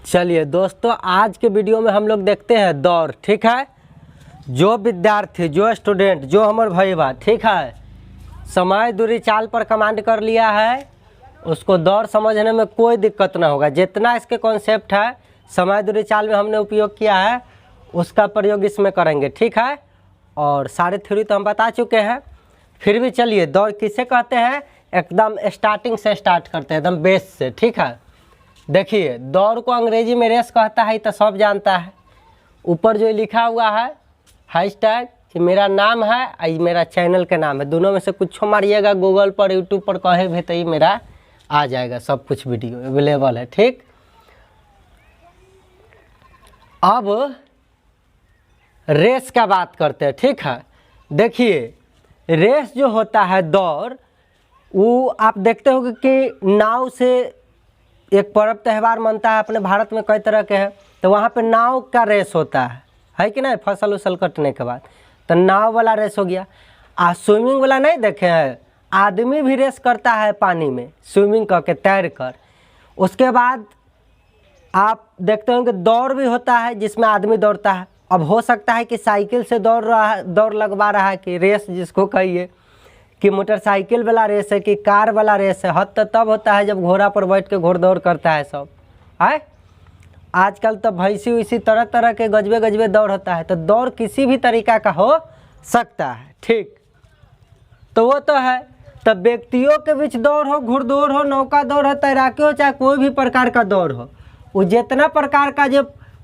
चलिए दोस्तों, आज के वीडियो में हम लोग देखते हैं दौड़। ठीक है, जो विद्यार्थी, जो स्टूडेंट, जो हमारे भाई बा, ठीक है, समय दूरी चाल पर कमांड कर लिया है, उसको दौड़ समझने में कोई दिक्कत ना होगा। जितना इसके कॉन्सेप्ट है समय दूरी चाल में हमने उपयोग किया है, उसका प्रयोग इसमें करेंगे। ठीक है, और सारे थ्योरी तो हम बता चुके हैं। फिर भी चलिए, दौड़ किसे कहते हैं, एकदम स्टार्टिंग से स्टार्ट करते हैं, एकदम बेस से। ठीक है, देखिए, दौड़ को अंग्रेजी में रेस कहता है, तो सब जानता है। ऊपर जो लिखा हुआ है हैशटैग, कि मेरा नाम है और मेरा चैनल का नाम है, दोनों में से कुछ मारिएगा, गूगल पर, यूट्यूब पर कहे भी तो ये मेरा आ जाएगा, सब कुछ वीडियो अवेलेबल है। ठीक, अब रेस का बात करते हैं। ठीक है, देखिए, रेस जो होता है दौड़, वो आप देखते होंगे कि नाव से एक पर्व त्यौहार मनता है अपने भारत में, कई तरह के हैं, तो वहाँ पे नाव का रेस होता है कि नहीं, फसल उसल कटने के बाद, तो नाव वाला रेस हो गया। स्विमिंग वाला नहीं देखे हैं, आदमी भी रेस करता है पानी में, स्विमिंग करके तैर कर। उसके बाद आप देखते होंगे दौड़ भी होता है, जिसमें आदमी दौड़ता है। अब हो सकता है कि साइकिल से दौड़ लगवा रहा है, कि रेस जिसको कहिए, कि मोटरसाइकिल वाला रेस है, कि कार वाला रेस है। हद तो तब होता है जब घोड़ा पर बैठ के घोड़दौड़ करता है सब है। आजकल तो भैंसी वैसी तरह तरह के गजबे गजबे दौड़ होता है, तो दौड़ किसी भी तरीका का हो सकता है। ठीक, तो वो तो है। तब व्यक्तियों के बीच दौड़ हो, घुड़दौड़ हो, नौका दौड़ हो, तैराकी हो, चाहे कोई भी प्रकार का दौड़ हो, वो जितना प्रकार का जो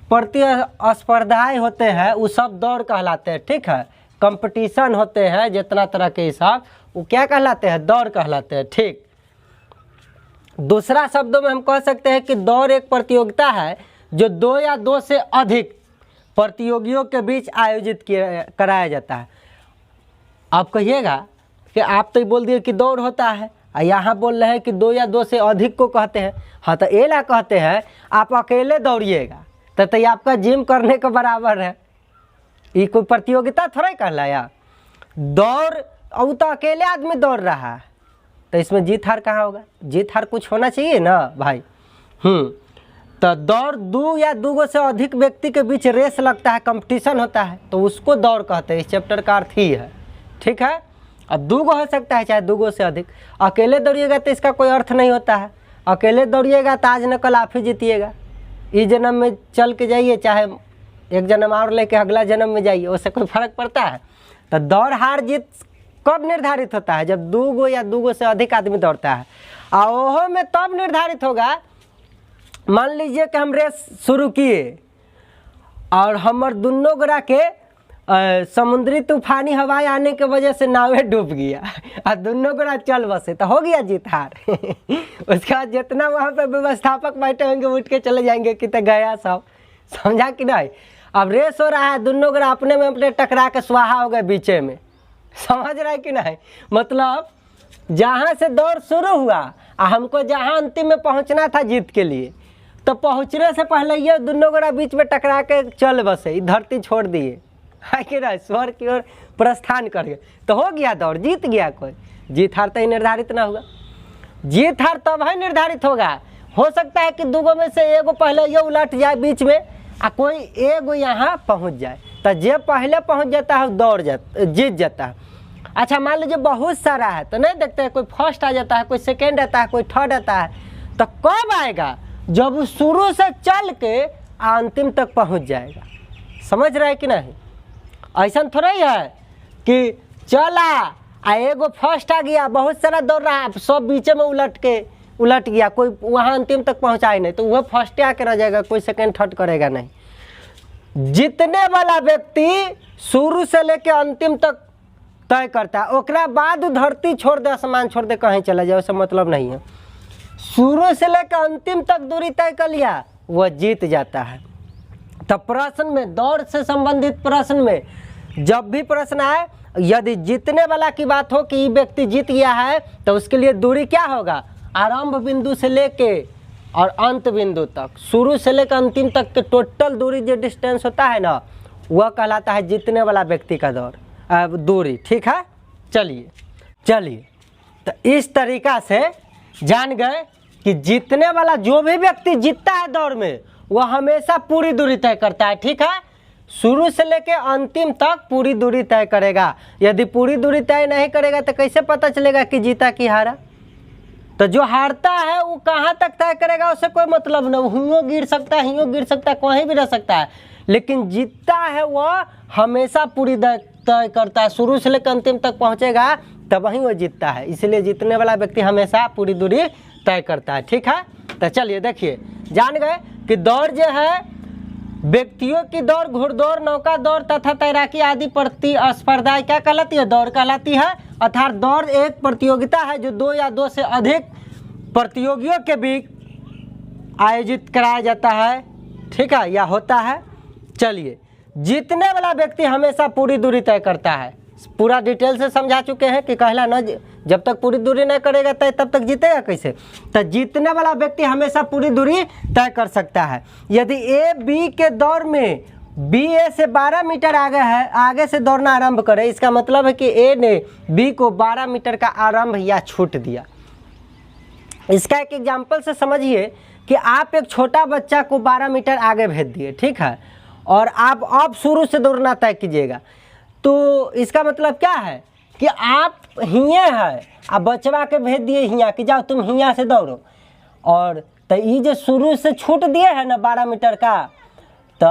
प्रतिस्पर्धाएँ होते हैं वो सब दौड़ कहलाते हैं। ठीक है, कंपटीशन होते हैं जितना तरह के हिसाब, वो क्या कहलाते हैं, दौड़ कहलाते हैं। ठीक, दूसरा शब्दों में हम कह सकते हैं कि दौड़ एक प्रतियोगिता है जो दो या दो से अधिक प्रतियोगियों के बीच आयोजित कराया जाता है। आप कहिएगा कि आप तो बोल दिए कि दौड़ होता है, और यहाँ बोल रहे हैं कि दो या दो से अधिक को कहते हैं। हाँ, तो ये ला कहते हैं आप अकेले दौड़िएगा तो ये आपका जिम करने के बराबर है। ये कोई प्रतियोगिता थोड़ा कहलाया दौड़, और तो अकेले आदमी दौड़ रहा है, तो इसमें जीत हार कहाँ होगा, जीत हार कुछ होना चाहिए ना भाई। तो दौड़ दो या दो से अधिक व्यक्ति के बीच रेस लगता है, कंपटीशन होता है, तो उसको दौड़ कहते हैं। इस चैप्टर का अर्थ ही है। ठीक है, अब दो हो सकता है, चाहे दो से अधिक। अकेले दौड़िएगा तो इसका कोई अर्थ नहीं होता है। अकेले दौड़िएगा तो आज न कल आप ही जीतिएगा। इस जन्म में चल के जाइए, चाहे एक जन्म और लेके अगला जन्म में जाइए, उससे कोई फर्क पड़ता है। तो दौड़ हार जीत कब निर्धारित होता है, जब दो या दो से अधिक आदमी दौड़ता है। और वो में तब निर्धारित होगा, मान लीजिए कि हम रेस शुरू किए और हमार दोनों गोरा के समुद्री तूफानी हवाएं आने के वजह से नावे डूब गया और दोनों गोरा चल बसे, तो हो गया जीत हार। उसके बाद जितना वहाँ पे व्यवस्थापक बैठे होंगे उठ के चले जाएंगे कि तो गया सब, समझा कि नहीं। अब रेस हो रहा है, दोनों गोरा अपने में अपने टकरा के स्वाहा हो गए बीचे में, समझ रहा है कि नहीं। मतलब जहाँ से दौड़ शुरू हुआ और हमको जहाँ अंतिम में पहुँचना था जीत के लिए, तो पहुँचने से पहले ये दोनों गोरा बीच में टकरा के चल बसे, धरती छोड़ दिए, है कि नहीं, स्वर्ग की ओर प्रस्थान कर गए, तो हो गया दौड़, जीत गया कोई। जीत हार तो ही निर्धारित ना हुआ, जीत हार तब है निर्धारित होगा। हो सकता है कि दोगो में से एगो पहले ये उलट जाए बीच में, और कोई एगो यहाँ पहुँच जाए, तो जे पहले पहुँच जाता है जीत जाता है। अच्छा, मान लीजिए बहुत सारा है, तो नहीं देखते हैं, कोई फर्स्ट आ जाता है, कोई सेकेंड आता है, कोई थर्ड आता है, तो कब आएगा, जब वो शुरू से चल के अंतिम तक पहुँच जाएगा। समझ रहे कि नहीं। ऐसा थोड़ा ही है कि चला एगो फर्स्ट आ गया, बहुत सारा दौड़ रहा है, सब बीचे में उलट गया, कोई वहाँ अंतिम तक पहुँचा ही नहीं, तो वह फर्स्ट आके रह जाएगा, कोई सेकेंड थर्ड करेगा नहीं। जीतने वाला व्यक्ति शुरू से लेके अंतिम तक तय करता है, ओकरा बाद धरती छोड़ दे, आसमान छोड़ दे, कहीं चला जाए, उससे मतलब नहीं है। शुरू से लेकर अंतिम तक दूरी तय कर लिया, वह जीत जाता है। तो प्रश्न में, दौड़ से संबंधित प्रश्न में जब भी प्रश्न आए, यदि जीतने वाला की बात हो कि ये व्यक्ति जीत गया है, तो उसके लिए दूरी क्या होगा, आरंभ बिंदु से लेके और अंत बिंदु तक, शुरू से लेकर अंतिम तक के टोटल दूरी जो डिस्टेंस होता है ना, वह कहलाता है जीतने वाला व्यक्ति का दूरी। ठीक है, चलिए, तो इस तरीका से जान गए कि जीतने वाला जो भी व्यक्ति जीतता है दौड़ में, वह हमेशा पूरी दूरी तय करता है। ठीक है, शुरू से लेके अंतिम तक पूरी दूरी तय करेगा। यदि पूरी दूरी तय नहीं करेगा तो कैसे पता चलेगा कि जीता कि हारा? तो जो हारता है वो कहाँ तक तय करेगा उससे कोई मतलब नहीं, हियों गिर सकता है, हियों गिर सकता है, कहीं भी रह सकता है, लेकिन जीतता है वह हमेशा पूरी तय करता है। शुरू से लेकर अंतिम तक पहुँचेगा तब वहीं वो जीतता है। इसलिए जीतने वाला व्यक्ति हमेशा पूरी दूरी तय करता है। ठीक है, तो चलिए देखिए, जान गए कि दौड़ जो है व्यक्तियों की दौड़, घुड़दौड़, नौका दौड़ तथा तैराकी आदि प्रतिस्पर्धाएं क्या कहलाती है? दौड़ कहलाती है। अर्थात दौड़ एक प्रतियोगिता है जो 2 या 2 से अधिक प्रतियोगियों के बीच आयोजित कराया जाता है। ठीक है, या होता है। चलिए, जीतने वाला व्यक्ति हमेशा पूरी दूरी तय करता है। पूरा डिटेल से समझा चुके हैं कि कहला न, जब तक पूरी दूरी नहीं करेगा तब तक जीतेगा कैसे? तो जीतने वाला व्यक्ति हमेशा पूरी दूरी तय कर सकता है। यदि ए बी के दौड़ में बी ए से 12 मीटर आगे है, आगे से दौड़ना आरंभ करे, इसका मतलब है कि ए ने बी को 12 मीटर का आरंभ या छूट दिया। इसका एक एग्जाम्पल से समझिए कि आप एक छोटा बच्चा को 12 मीटर आगे भेज दिए, ठीक है, और आप अब शुरू से दौड़ना तय कीजिएगा। तो इसका मतलब क्या है कि आप हियाँ है, आप बचवा के भेज दिए हियाँ कि जाओ तुम हियाँ से दौड़ो, और तो ये जो शुरू से छूट दिए है ना 12 मीटर का, तो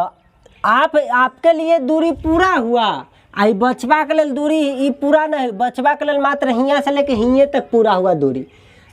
आपके लिए दूरी पूरा हुआ। आई बचवा के लिए दूरी ये पूरा नहीं, बचवा के लिए मात्र हियाँ से लेके हियाँ तक पूरा हुआ दूरी।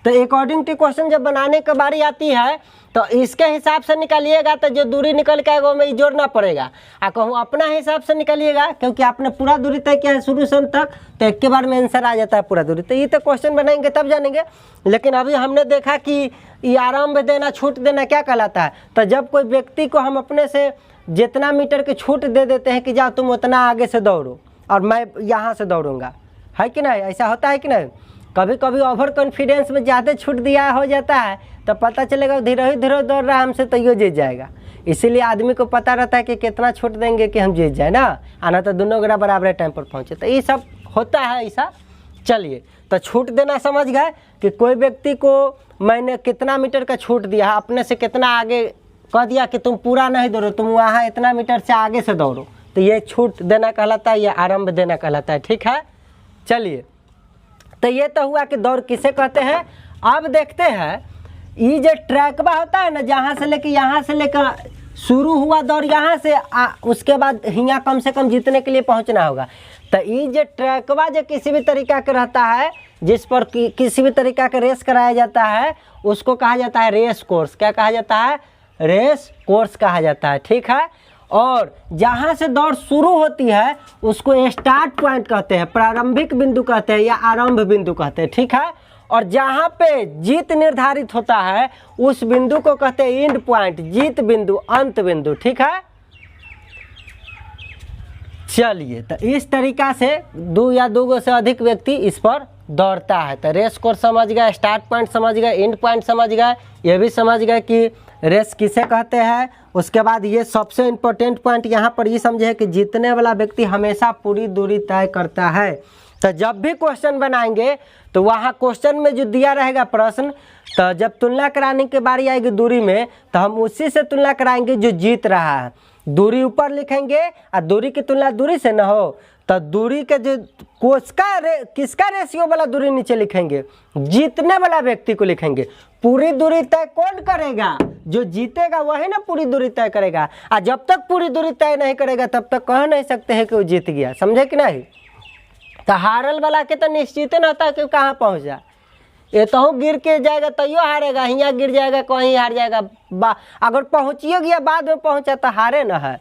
तो अकॉर्डिंग टू क्वेश्चन जब बनाने की बारी आती है तो इसके हिसाब से निकालिएगा, तो जो दूरी निकल के आएगा में जोड़ना पड़ेगा। आ कहूँ अपना हिसाब से निकालिएगा क्योंकि आपने पूरा दूरी तय किया है शुरू से अंत तक, तो एक के बार में आंसर आ जाता है पूरा दूरी। तो ये तो क्वेश्चन बनाएंगे तब जानेंगे, लेकिन अभी हमने देखा कि ये आरंभ देना, छूट देना क्या कहलाता है। तो जब कोई व्यक्ति को हम अपने से जितना मीटर की छूट दे देते हैं कि जाओ तुम उतना आगे से दौड़ो और मैं यहाँ से दौड़ूंगा, है कि नहीं? ऐसा होता है कि नहीं? कभी कभी ओवर कॉन्फिडेंस में ज़्यादा छूट दिया हो जाता है तो पता चलेगा धीरे धीरे दौड़ रहा है हमसे, तो ये जीत जाएगा। इसीलिए आदमी को पता रहता है कि कितना छूट देंगे कि हम जीत जाए ना, आना तो दोनों गरा बराबर टाइम पर पहुँचे। तो ये सब होता है ऐसा। चलिए, तो छूट देना समझ गए कि कोई व्यक्ति को मैंने कितना मीटर का छूट दिया, अपने से कितना आगे कह दिया कि तुम पूरा नहीं दौड़ो, तुम वहाँ इतना मीटर से आगे से दौड़ो, तो ये छूट देना कहलाता है, ये आरंभ देना कहलाता है। ठीक है, चलिए, तो ये तो हुआ कि दौड़ किसे कहते हैं। अब देखते हैं ये जो ट्रैकबा होता है ना, जहाँ से लेके यहाँ से लेकर शुरू हुआ दौड़ यहाँ से उसके बाद यहाँ कम से कम जीतने के लिए पहुँचना होगा। तो ये जो ट्रैकबा जो किसी भी तरीका का रहता है, जिस पर किसी भी तरीका का रेस कराया जाता है, उसको कहा जाता है रेस कोर्स। क्या कहा जाता है? रेस कोर्स कहा जाता है। ठीक है, और जहाँ से दौड़ शुरू होती है उसको स्टार्ट पॉइंट कहते हैं, प्रारंभिक बिंदु कहते हैं या आरंभ बिंदु कहते हैं। ठीक है, और जहाँ पे जीत निर्धारित होता है उस बिंदु को कहते हैं एंड पॉइंट, जीत बिंदु, अंत बिंदु। ठीक है, चलिए, तो इस तरीका से 2 या 2 से अधिक व्यक्ति इस पर दौड़ता है। तो रेस कोर्स समझ गए, स्टार्ट पॉइंट समझ गए, एंड पॉइंट समझ गए, ये भी समझ गए कि रेस किसे कहते हैं। उसके बाद ये सबसे इम्पोर्टेंट पॉइंट यहाँ पर ये समझे कि जीतने वाला व्यक्ति हमेशा पूरी दूरी तय करता है। तो जब भी क्वेश्चन बनाएंगे तो वहाँ क्वेश्चन में जो दिया रहेगा प्रश्न, तो जब तुलना कराने की बारी आएगी दूरी में, तो हम उसी से तुलना कराएंगे जो जीत रहा है। दूरी ऊपर लिखेंगे और दूरी की तुलना दूरी से न हो, तो दूरी के जो किसका रेशियो वाला दूरी नीचे लिखेंगे? जीतने वाला व्यक्ति को लिखेंगे। पूरी दूरी तय कौन करेगा? जो जीतेगा वही ना पूरी दूरी तय करेगा। और जब तक पूरी दूरी तय नहीं करेगा तब तक कह नहीं सकते हैं कि वो जीत गया। समझे कि नहीं? तो हारल वाला के तो निश्चित न होता है कि कहाँ पहुँचा। ये तो गिर के जाएगा तैयो हारेगा, यहाँ गिर जाएगा कहीं हार जाएगा। अगर पहुँचिए गया बाद में पहुँचा तो हारे न है।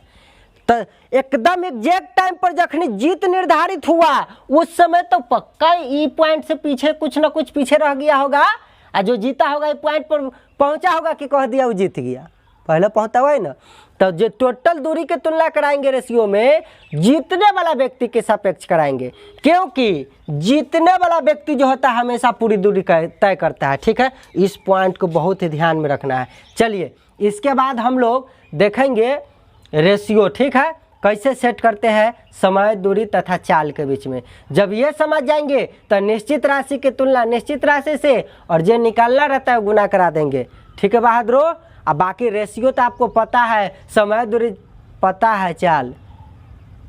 तो एकदम एग्जैक्ट टाइम पर जखनी जीत निर्धारित हुआ उस समय तो पक्का ई पॉइंट से पीछे कुछ ना कुछ पीछे रह गया होगा, और जो जीता होगा ई पॉइंट पर पहुंचा होगा कि कह दिया वो जीत गया, पहले पहुंचा हुआ है ना। तो जो टोटल दूरी की तुलना कराएंगे रेशियो में, जीतने वाला व्यक्ति के सापेक्ष कराएंगे, क्योंकि जीतने वाला व्यक्ति जो होता है हमेशा पूरी दूरी तय करता है। ठीक है, इस पॉइंट को बहुत ही ध्यान में रखना है। चलिए, इसके बाद हम लोग देखेंगे रेशियो। ठीक है, कैसे सेट करते हैं समय, दूरी तथा चाल के बीच में। जब ये समझ जाएंगे तो निश्चित राशि की तुलना निश्चित राशि से और जो निकालना रहता है गुना करा देंगे। ठीक है बहादुरों, अब बाकी रेशियो तो आपको पता है, समय दूरी पता है, चाल।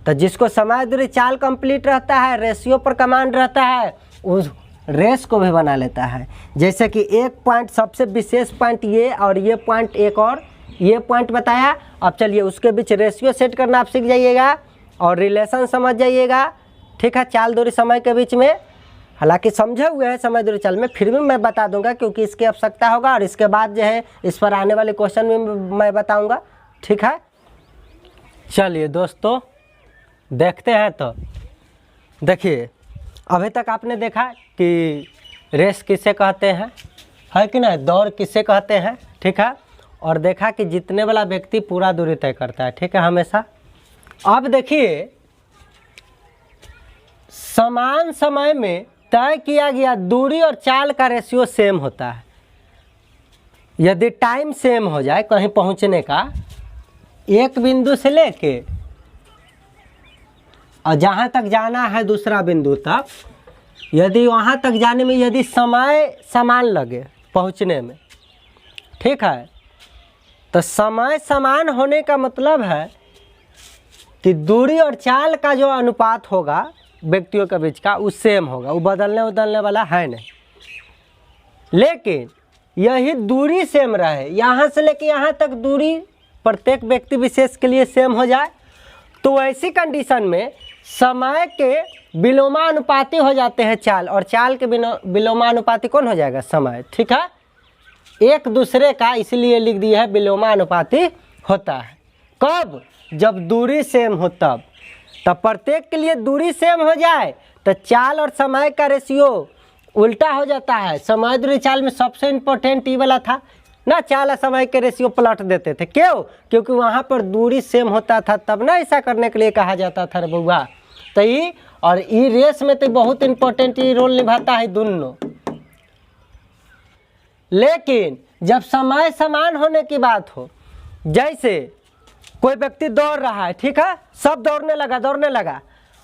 तो जिसको समय दूरी चाल कंप्लीट रहता है, रेशियो पर कमांड रहता है, उस रेस को भी बना लेता है। जैसे कि एक पॉइंट, सबसे विशेष पॉइंट ये, और ये पॉइंट एक और ये पॉइंट बताया। अब चलिए उसके बीच रेशियो सेट करना आप सीख जाइएगा और रिलेशन समझ जाइएगा, ठीक है, चाल दूरी समय के बीच में। हालांकि समझे हुए हैं समय दूरी चाल में, फिर भी मैं बता दूंगा क्योंकि इसकी आवश्यकता होगा, और इसके बाद जो है इस पर आने वाले क्वेश्चन भी मैं बताऊंगा, ठीक है। चलिए दोस्तों देखते हैं। तो देखिए अभी तक आपने देखा कि रेस किसे कहते हैं, है कि नहीं, दौड़ किसे कहते हैं, ठीक है, और देखा कि जीतने वाला व्यक्ति पूरा दूरी तय करता है, ठीक है, हमेशा। अब देखिए समान समय में तय किया गया दूरी और चाल का रेशियो सेम होता है। यदि टाइम सेम हो जाए कहीं पहुंचने का, एक बिंदु से लेके और जहां तक जाना है दूसरा बिंदु तक, यदि वहां तक जाने में यदि समय समान लगे पहुंचने में, ठीक है, तो समय समान होने का मतलब है कि दूरी और चाल का जो अनुपात होगा व्यक्तियों के बीच का, वो सेम होगा, वो बदलने वाला है नहीं। लेकिन यही दूरी सेम रहे, यहाँ से लेके यहाँ तक दूरी प्रत्येक व्यक्ति विशेष के लिए सेम हो जाए, तो ऐसी कंडीशन में समय के विलोमानुपाती हो जाते हैं चाल, और चाल के विलोमानुपाती कौन हो जाएगा, समय, ठीक है, एक दूसरे का, इसलिए लिख दिया है विलोमानुपाती होता है। कब, जब दूरी सेम हो तब प्रत्येक के लिए दूरी सेम हो जाए तो चाल और समय का रेशियो उल्टा हो जाता है। समय दूरी चाल में सबसे इम्पोर्टेंट ये वाला था ना, चाल और समय के रेशियो पलट देते थे, क्यों, क्योंकि वहाँ पर दूरी सेम होता था, तब ना ऐसा करने के लिए कहा जाता था रे बउआ। तो ये और ये रेस में तो बहुत इम्पोर्टेंट ये रोल निभाता है दोनों। लेकिन जब समय समान होने की बात हो, जैसे कोई व्यक्ति दौड़ रहा है, ठीक है, सब दौड़ने लगा,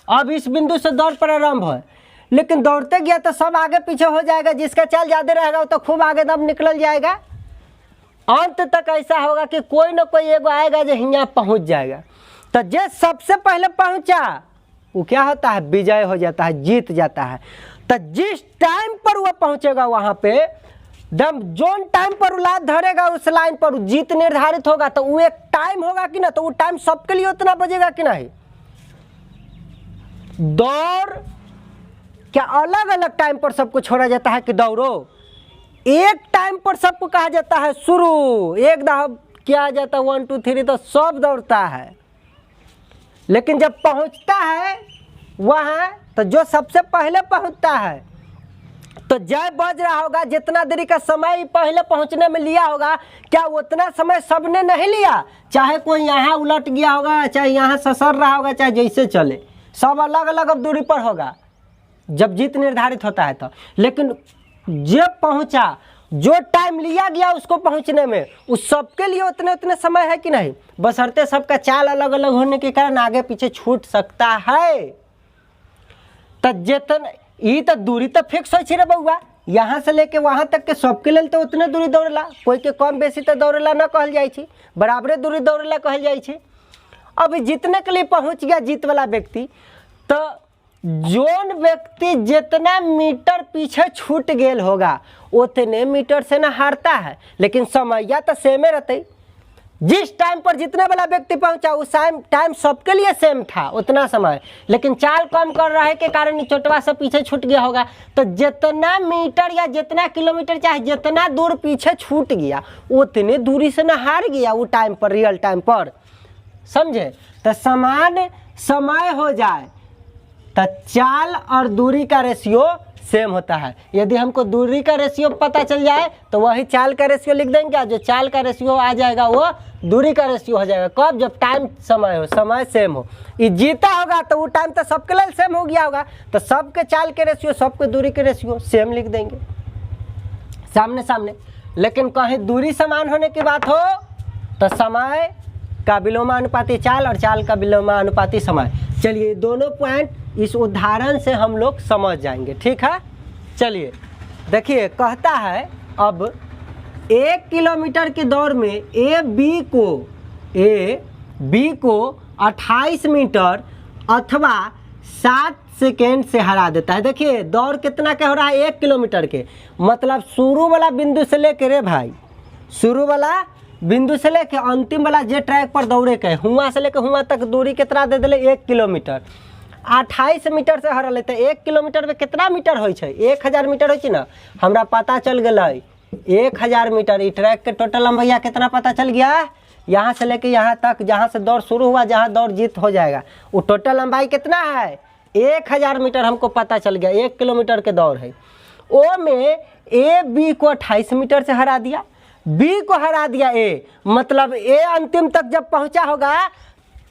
अब इस बिंदु से दौड़ प्रारंभ हो, लेकिन दौड़ते गया तो सब आगे पीछे हो जाएगा, जिसका चाल ज़्यादा रहेगा वो तो खूब आगे दम निकल जाएगा। अंत तक ऐसा होगा कि कोई ना कोई एगो आएगा जो यहाँ पहुँच जाएगा। तो जो सबसे पहले पहुँचा वो क्या होता है, विजय हो जाता है, जीत जाता है। तो जिस टाइम पर वह पहुँचेगा वहाँ पे दम जोन टाइम पर लात धरेगा उस लाइन पर जीत निर्धारित होगा। तो वो एक टाइम होगा कि ना, तो वो टाइम सबके लिए उतना बजेगा कि नहीं। दौड़ क्या अलग अलग टाइम पर सबको छोड़ा जाता है कि दौड़ो, एक टाइम पर सबको कहा जाता है शुरू, एक दफा किया जाता है 1 2 3 तो सब दौड़ता है। लेकिन जब पहुंचता है वहाँ, तो जो सबसे पहले पहुंचता है तो जय बज रहा होगा, जितना देरी का समय पहले पहुंचने में लिया होगा, क्या उतना समय सबने नहीं लिया। चाहे कोई यहाँ उलट गया होगा, चाहे यहाँ ससर रहा होगा, चाहे जैसे चले, सब अलग अलग अब दूरी पर होगा जब जीत निर्धारित होता है तो। लेकिन जब पहुंचा, जो टाइम लिया गया उसको पहुंचने में, उस सबके लिए उतने उतने समय है कि नहीं, बशर्ते सबका चाल अलग अलग होने के कारण आगे पीछे छूट सकता है। तो जितना ये तो दूरी तो फिक्स हो रे बउआ, यहाँ से लेके वहाँ तक के सबके लिए तो उतने दूरी दौड़ेला, कोई के कम बेसी तो दौड़ेला ना कहल जाए छी, बराबरे दूरी दौड़ेला कहल जाए छी। अब जितने के लिए पहुँच गया जीत वाला व्यक्ति, तो जोन व्यक्ति जितना मीटर पीछे छूट गेल होगा उतने मीटर से ना हारता है। लेकिन समैया तो सेमे रहते, जिस टाइम पर जितने वाला व्यक्ति पहुंचा उस टाइम सबके लिए सेम था उतना समय, लेकिन चाल कम कर रहा है के कारण छोटवा से पीछे छूट गया होगा। तो जितना मीटर या जितना किलोमीटर चाहे जितना दूर पीछे छूट गया उतने दूरी से ना हार गया वो टाइम पर, रियल टाइम पर, समझे। तो समान समय हो जाए तो चाल और दूरी का रेशियो सेम होता है। यदि हमको दूरी का रेशियो पता चल जाए तो वही चाल का रेशियो लिख देंगे, जो चाल का रेशियो आ जाएगा वो दूरी का रेशियो हो जाएगा। कब, जब टाइम समय हो, समय सेम हो। ये जीता होगा तो वो टाइम तो सबके लिए सेम हो गया होगा, तो सबके चाल के रेशियो सबके दूरी के रेशियो सेम लिख देंगे सामने सामने। लेकिन कहीं दूरी समान होने की बात हो तो समय का विलोमानुपाती चाल और चाल का विलोमानुपाती समय। चलिए दोनों पॉइंट इस उदाहरण से हम लोग समझ जाएंगे, ठीक है। चलिए देखिए कहता है, अब 1 किलोमीटर की दौड़ में ए बी को 28 मीटर अथवा 7 सेकेंड से हरा देता है। देखिए दौड़ कितना का हो रहा है, 1 किलोमीटर के, मतलब शुरू वाला बिंदु से लेकर रे भाई, शुरू वाला बिंदु से लेकर अंतिम वाला जे ट्रैक पर दौड़े के हुआ से लेकर हुआ तक दूरी कितना दे दिले, 1 किलोमीटर। 28 मीटर से हरा लेते, 1 किलोमीटर में कितना मीटर हो, 1000 मीटर हो ना, हमरा पता चल गया 1000 मीटर। ट्रैक के टोटल लंबाई कितना पता चल गया, यहाँ से लेके यहाँ तक जहाँ से दौड़ शुरू हुआ, जहाँ दौड़ जीत हो जाएगा, वो टोटल लंबाई कितना है, 1000 मीटर हमको पता चल गया। 1 किलोमीटर के दौड़ है, ओ में ए बी को 28 मीटर से हरा दिया, बी को हरा दिया ए, मतलब ए अंतिम तक जब पहुँचा होगा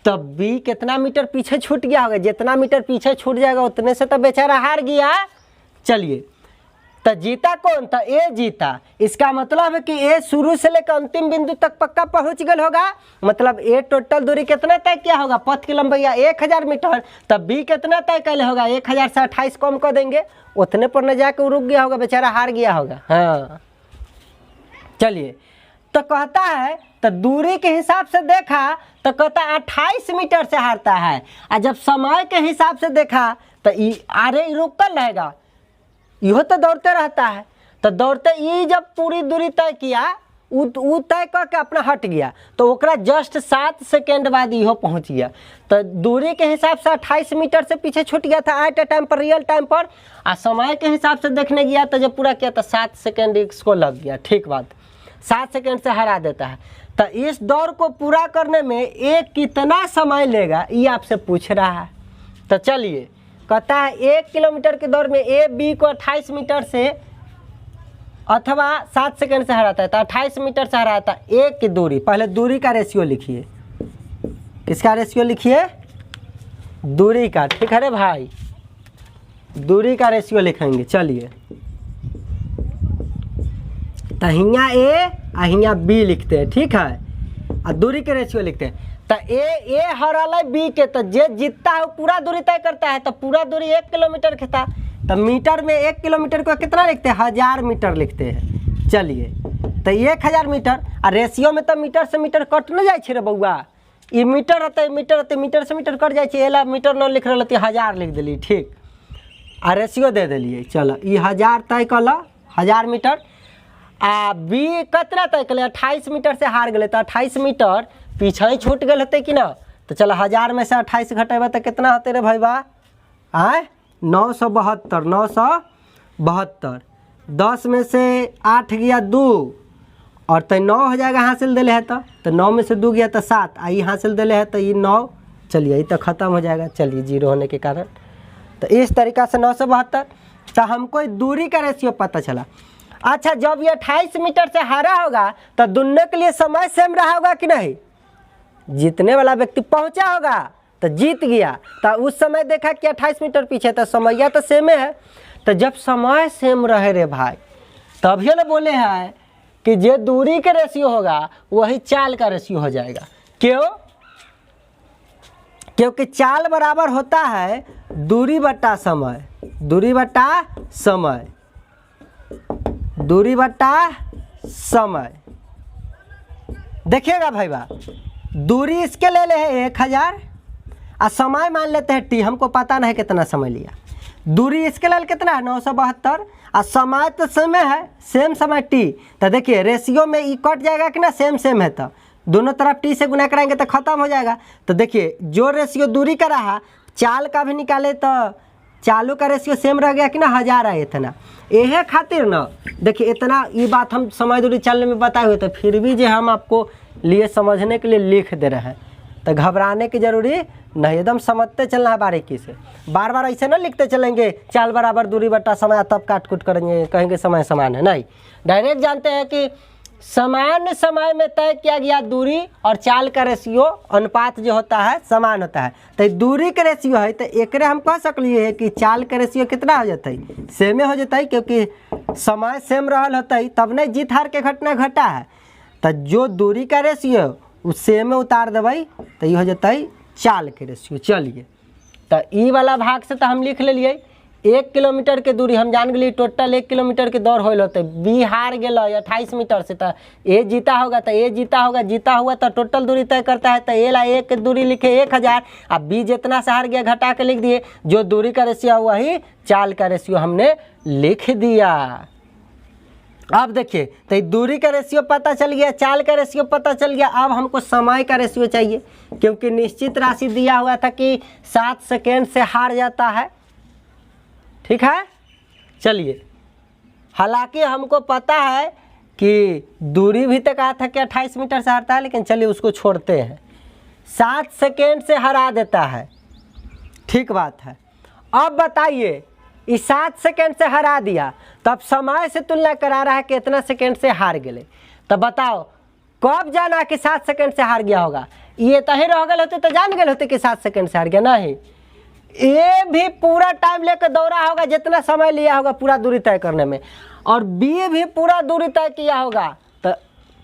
तब बी कितना मीटर पीछे छूट गया होगा, जितना मीटर पीछे छूट जाएगा उतने से तो बेचारा हार गया। चलिए तो जीता कौन, तो ए जीता। इसका मतलब है कि ए शुरू से लेकर अंतिम बिंदु तक पक्का पहुंच गया होगा, मतलब ए टोटल दूरी कितना तय किया होगा, पथ की लंबाई 1000 मीटर, तब बी कितना तय कर होगा, 1000 से 28 कम कर देंगे, उतने पर न जाकर रुक गया होगा, बेचारा हार गया होगा। हाँ चलिए तो कहता है, तो दूरी के हिसाब से देखा तो कहता है 28 मीटर से हारता है, और जब समय के हिसाब से देखा तो अरे रुकल रहेगा, इहो तो दौड़ते रहता है। तो दौड़ते ये जब पूरी दूरी तय किया, वो तय करके अपना हट गया, तो ओकरा जस्ट 7 सेकेंड बाद इहो पहुंच गया। तो दूरी के हिसाब से 28 मीटर से पीछे छूट गया था एट ए टाइम पर, रियल टाइम पर, और समय के हिसाब से देखने गया तो जब पूरा किया तो 7 सेकेंड इसको लग गया। ठीक बात, 7 सेकेंड से हरा देता है। तो इस दौड़ को पूरा करने में एक कितना समय लेगा ये आपसे पूछ रहा है। तो चलिए कहता है 1 किलोमीटर की दौड़ में ए बी को 28 मीटर से अथवा 7 सेकेंड से हराता है, तो 28 मीटर से हराता है। एक की दूरी, पहले दूरी का रेशियो लिखिए, किसका रेशियो लिखिए, दूरी का, ठीक है रे भाई, दूरी का रेशियो लिखेंगे। चलिए तो हियाँ ए और हियाँ बी लिखते हैं, ठीक है, और दूरी के रेशियो लिखते हैं। तो ए हराल बी के, तो जे जीतता है वो पूरा दूरी तय करता है, तो पूरा दूरी 1 किलोमीटर के था, तो मीटर में 1 किलोमीटर को कितना लिखते हैं, 1000 मीटर लिखते हैं। चलिए तो 1000 मीटर, और रेशियो में तो मीटर से मीटर कट न जाए रे बउआ, ये मीटर रहते मीटर से मीटर कट जाए, एला मीटर न लिख रही 1000 लिख दिली, ठीक, आ रेशियो दे दिलिए। चलो ये 1000 तय कल, 1000 मीटर, आ बी कितना तय कल 28 मीटर से हार गए, तो 28 मीटर पीछे ही छूट गए होते कि ना। तो चलो 1000 में से 28 घटेबा तो कितना होते रे भाई बा, आए 972, 972, 10 में से 8 गया 2, और तो 9 हो जाएगा, हासिल दिले है तो 9 में से 2 गया तो 7, आई हासिल दिले है तो ये 9, चलिए ये तो ख़त्म हो जाएगा, चलिए 0 होने के कारण। तो इस तरीक़ा से 972, तो हमको दूरी का रेशियो पता चला। अच्छा जब ये 28 मीटर से हारा होगा तो दोनों के लिए समय सेम रहा होगा कि नहीं, जीतने वाला व्यक्ति पहुंचा होगा तो जीत गया, तो उस समय देखा कि 28 मीटर पीछे, तो समय तो सेम है। तो जब समय सेम रहे रे भाई, तभी ना बोले हैं कि जो दूरी का रेशियो होगा वही चाल का रेशियो हो जाएगा। क्यों, क्योंकि चाल बराबर होता है दूरी बटा समय, दूरी बटा समय, दूरी बटा समय। देखिएगा भाई बा, दूरी इसके ले ले है 1000, और समय मान लेते हैं t, हमको पता नहीं कितना समय लिया। दूरी इसके लिए कितना है 972, और समय तो सेम है, सेम समय t। तो देखिए रेशियो में ये कट जाएगा कि ना, सेम सेम है, तो दोनों तरफ t से गुना कराएंगे तो ख़त्म हो जाएगा। तो देखिए जो रेशियो दूरी का रहा, चाल का भी निकाले तो चालू का रेशियो सेम रह गया कि ना, 1000 है इतना, यह खातिर ना। देखिए इतना ये बात हम समय दूरी चलने में बताए हुए, तो फिर भी जो हम आपको लिए समझने के लिए लिख दे रहे हैं, तो घबराने की जरूरी नहीं, एकदम समझते चलना है बारीकी से। बार बार ऐसे ना लिखते चलेंगे चाल बराबर दूरी बटा समय, तब काट कूट करेंगे कहेंगे समय समान है, नहीं, डायरेक्ट जानते हैं कि समान समय में तय किया गया दूरी और चाल का रेशियो अनुपात जो होता है समान होता है। तो दूरी के रेशियो है, तो एक हम कह सकलिए कि चाल के रेशियो कितना हो जाता है, सेमे हो जाता है, क्योंकि समय सेम रहल होता है तब नहीं जीत हार के घटना घटा है। तो जो दूरी का रेशियो उस सेम में उतार देवे तो ये हो जाता है चाल के रेशियो। चलिए तो ई वाला भाग से तो हम लिख ले लिए 1 किलोमीटर के दूरी हम जान गए टोटल 1 किलोमीटर के दौड़ होल होते, बी हार गए 28 मीटर से, तो ए जीता होगा, तो ए जीता होगा, जीता हुआ तो टोटल दूरी तय करता है, तो ए ला एक दूरी लिखे 1000, अब बी जितना से हार गया घटा के लिख दिए, जो दूरी का रेशियो वही चाल का रेशियो हमने लिख दिया। अब देखिए तो दूरी का रेशियो पता चल गया, चाल का रेशियो पता चल गया, अब हमको समय का रेशियो चाहिए, क्योंकि निश्चित राशि दिया हुआ था कि 7 सेकेंड से हार जाता है। ठीक है, चलिए, हालांकि हमको पता है कि दूरी भी तो कहा था कि 28 मीटर से हारता है, लेकिन चलिए उसको छोड़ते हैं, 7 सेकेंड से हरा देता है। ठीक बात है। अब बताइए, इस 7 सेकेंड से हरा दिया, तब समय से तुलना करा रहा है कि इतना सेकेंड से हार गए, तो बताओ कब जाना कि 7 सेकेंड से हार गया होगा? ये तही रह गए होते तो जान गए होते कि 7 सेकेंड से हार गया, नहीं, ए भी पूरा टाइम लेकर दौड़ा होगा, जितना समय लिया होगा पूरा दूरी तय करने में, और बी भी पूरा दूरी तय किया होगा, तो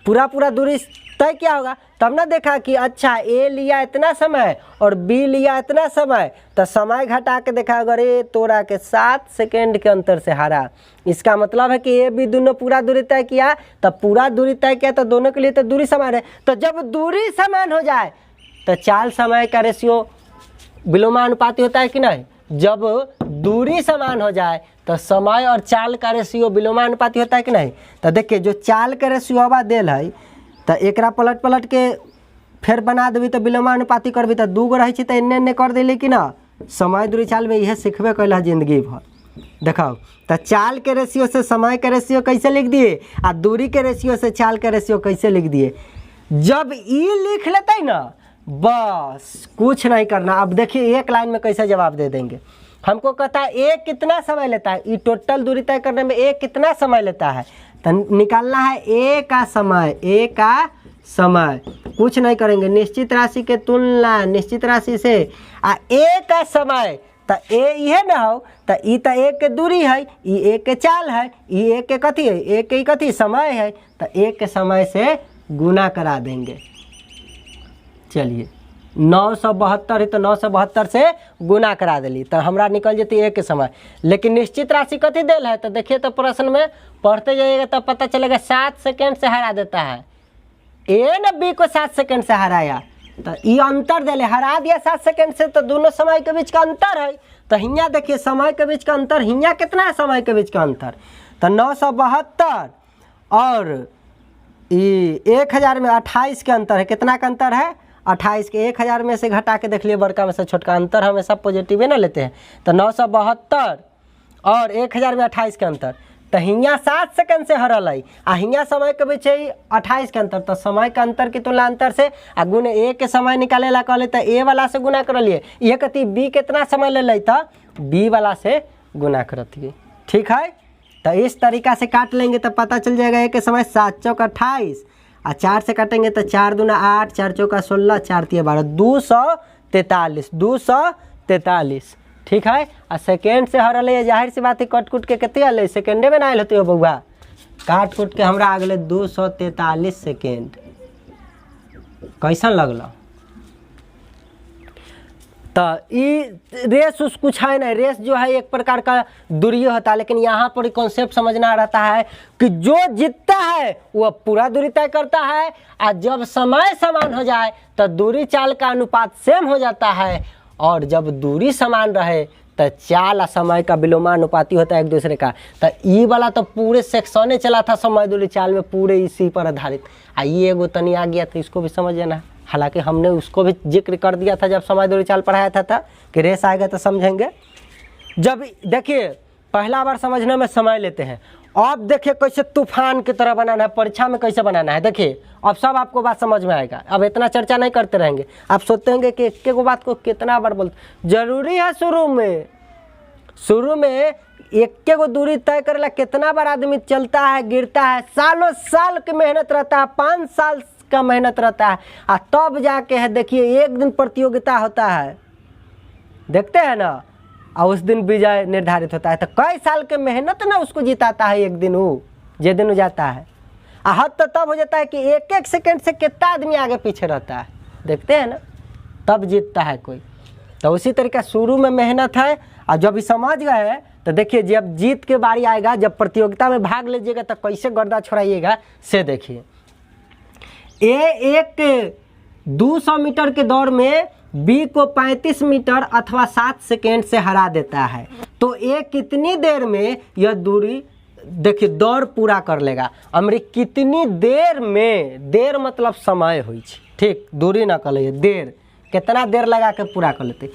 पूरा दूरी तय किया होगा, तब ना देखा कि अच्छा ए लिया इतना समय और बी लिया इतना समय, तो समय घटा के देखा अगर ए तोड़ा के 7 सेकेंड के अंतर से हारा, इसका मतलब है कि ए बी दोनों पूरा दूरी तय किया, तब पूरा दूरी तय किया तो दोनों के लिए तो दूरी समान है। तो जब दूरी समान हो जाए तो चाल समय का रेशियो विलोमानुपाती होता है कि नहीं? जब दूरी समान हो जाए तो समय और चाल का रेशियो विलोमानुपाती होता है कि नहीं? तो देखिए, जो चाल का रेशियो हवा देल है, तो एकरा पलट के फिर बना देवी तो विलोमानुपाती करबी तो 2 गो रही तो एन्ने कर दिली कि ना। समय दूरी चाल में यह सीखबे कैल जिंदगी भर। देखो, तो चाल के रेशियो से समय के रेशियो कैसे लिख दिए, और दूरी के रेशियो से चाल के रेशियो कैसे लिख दिए। जब ई लिख लेते ना, बस कुछ नहीं करना। अब देखिए एक लाइन में कैसे जवाब दे देंगे। हमको कहता है ए कितना समय लेता है, ये टोटल दूरी तय करने में ए कितना समय लेता है, तो निकालना है ए का समय, ए का समय। कुछ नहीं करेंगे, निश्चित राशि के तुलना निश्चित राशि से, आ ए का समय, तो ए यह ना हो, तो ई तो ए के दूरी है, ई ए के चाल है, ई ए के कथी है, ए के कथी समय है, तो ए के समय से गुना करा देंगे। चलिए, 972 है तो 972 से गुना करा दिली, तो हमरा निकल जाती ए के समय। लेकिन निश्चित राशि कथी देल है, तो देखिए तो प्रश्न में पढ़ते जाइएगा तब पता चलेगा 7 सेकेंड से हरा देता है। ए ने बी को 7 सेकेंड से हराया, तो ये अंतर दिले, हरा दिया 7 सेकेंड से, तो दोनों समय के बीच का अंतर है। तो हियाँ देखिए समय के बीच का अंतर, हियाँ कितना है समय के बीच का अंतर, तो 972 और 1000 में 28 के अंतर है। कितना का अंतर है? 28 के 1000 में से घटा के देख लिए, बड़का में से छोटका, अंतर हमेशा पॉजिटिव है ना लेते हैं। तो 972 और 1000 में 28 के अंतर, तो हियाँ 7 सेकंड से हरल है, आ हियाँ समय के बीच है 28 के अंतर, तो समय के अंतर की तुलना अंतर से आ गुने ए के समय निकाले ला कहले, तो ए वाला से गुना कर लिए। ये कहती बी कितना समय ले ली, तो बी वाला से गुना करती। ठीक है, तो इस तरीका से काट लेंगे तो पता चल जाएगा ए के समय 7 चौक 28, और 4 से काटेंगे तो 4 दूना 8, 4 चौका 16, 4 तिया 12, 243, 243। ठीक है, और सेकेंड से हरल है, जाहिर सी बात है, कट कुट के कितने आल सेकेंडे में ना आयल होती हो बउआ, काट कुट के हमरा आ गए 243 सेकेंड। कैसन लगल? तो ये रेस उस कुछ है नहीं, रेस जो है एक प्रकार का दूरी होता है, लेकिन यहाँ पर कॉन्सेप्ट समझना रहता है कि जो जीतता है वह पूरा दूरी तय करता है, और जब समय समान हो जाए तो दूरी चाल का अनुपात सेम हो जाता है, और जब दूरी समान रहे तो चाल और समय का विलोमानुपाती होता है एक दूसरे का। तो ई वाला तो पूरे सेक्शने चला था समय दूरी चाल में, पूरे इसी पर आधारित। ये एगो तनी आ गया तो इसको भी समझ लेना, हालांकि हमने उसको भी जिक्र कर दिया था जब समय दूरी चाल पढ़ाया था कि रेस आएगा तो समझेंगे। जब देखिए पहला बार समझने में समय लेते हैं, अब देखिए कैसे तूफान की तरह बनाना है, परीक्षा में कैसे बनाना है। देखिए अब सब आपको बात समझ में आएगा, अब इतना चर्चा नहीं करते रहेंगे। आप सोचते होंगे कि एक को बात को कितना बार बोलते, जरूरी है शुरू में एक को दूरी तय करेला कितना बार आदमी चलता है, गिरता है, सालों साल की मेहनत रहता है, 5 साल का मेहनत रहता है, और तब जाके है देखिए एक दिन प्रतियोगिता होता है, देखते हैं ना, और उस दिन विजय निर्धारित होता है। तो कई साल के मेहनत ना उसको जिताता है एक दिन, वो जे दिन जाता है। हद तो तब हो जाता है कि एक एक सेकंड से कितना आदमी आगे पीछे रहता है, देखते हैं ना, तब जीतता है कोई। तो उसी तरीके शुरू में मेहनत है और जब भी समझ गए तो देखिए जब जीत के बारी आएगा, जब प्रतियोगिता में भाग लीजिएगा तो कैसे गर्दा छोड़ाइएगा से देखिए। ए एक 200 मीटर के दौड़ में बी को 35 मीटर अथवा 7 सेकेंड से हरा देता है, तो ए कितनी देर में यह दूरी देखिए दौड़ पूरा कर लेगा। हमरे कितनी देर में, देर मतलब समय हुई, ठीक, दूरी ना कर ले, देर कितना देर लगा के पूरा कर लेते।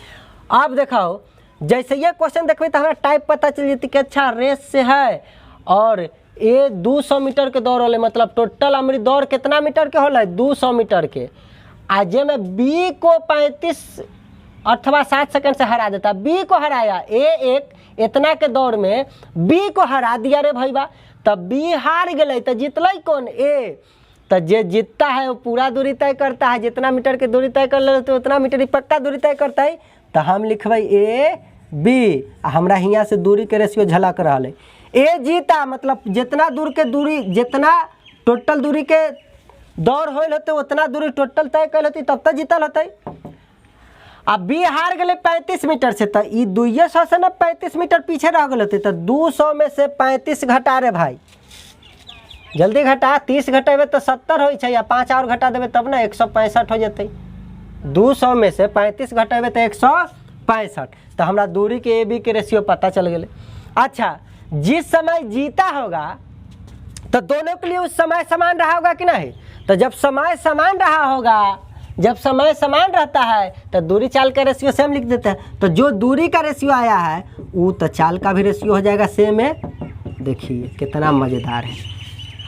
अब देखो जैसे ये क्वेश्चन देखबे तो हमें टाइप पता चल जाती कि अच्छा रेस से है और ये 200 मीटर के दौड़ होले, मतलब टोटल हमारी दौड़ कितना मीटर के होले 200 मीटर के। आज में बी को 35 अथवा 7 सेकंड से हरा देता, बी को हराया, ए एक इतना के दौड़ में बी को हरा दिया रे भैया, तब बी हार गए तो जीतल कौन ए। तो जे जीतता है वो पूरा दूरी तय करता है, जितना मीटर के दूरी तय कर ले तो उतना मीटर ही पक्का दूरी तय करता है। तो हम लिखब ए बी, हमरा हियाँ से दूरी के रेशियो झलक रहा है। ए जीता मतलब जितना दूर के दूरी, जितना टोटल दूरी के दौड़ होल होते उतना दूरी टोटल तय कर होती तब तक जीतल होते। अब बी हार गए 35 मीटर से, तो ये 200 से ना 35 मीटर पीछे रह गए होते, तो 200 में से 35 घटा रे भाई, जल्दी घटा, 30 घटेबे तो 70 हो, या 5 और घटा देवे तब ना 165 हो जाते। 200 में से 35 घटेबे तो 165, तो हमरा दूरी के ए बी के रेशियो पता चल गए। अच्छा, जिस समय जीता होगा तो दोनों के लिए उस समय समान रहा होगा कि नहीं। तो जब समय समान रहा होगा, जब समय समान रहता है तो दूरी चाल का रेशियो सेम लिख देते हैं। तो जो दूरी का रेशियो आया है वो तो चाल का भी रेशियो हो जाएगा सेम है। देखिए कितना मज़ेदार है।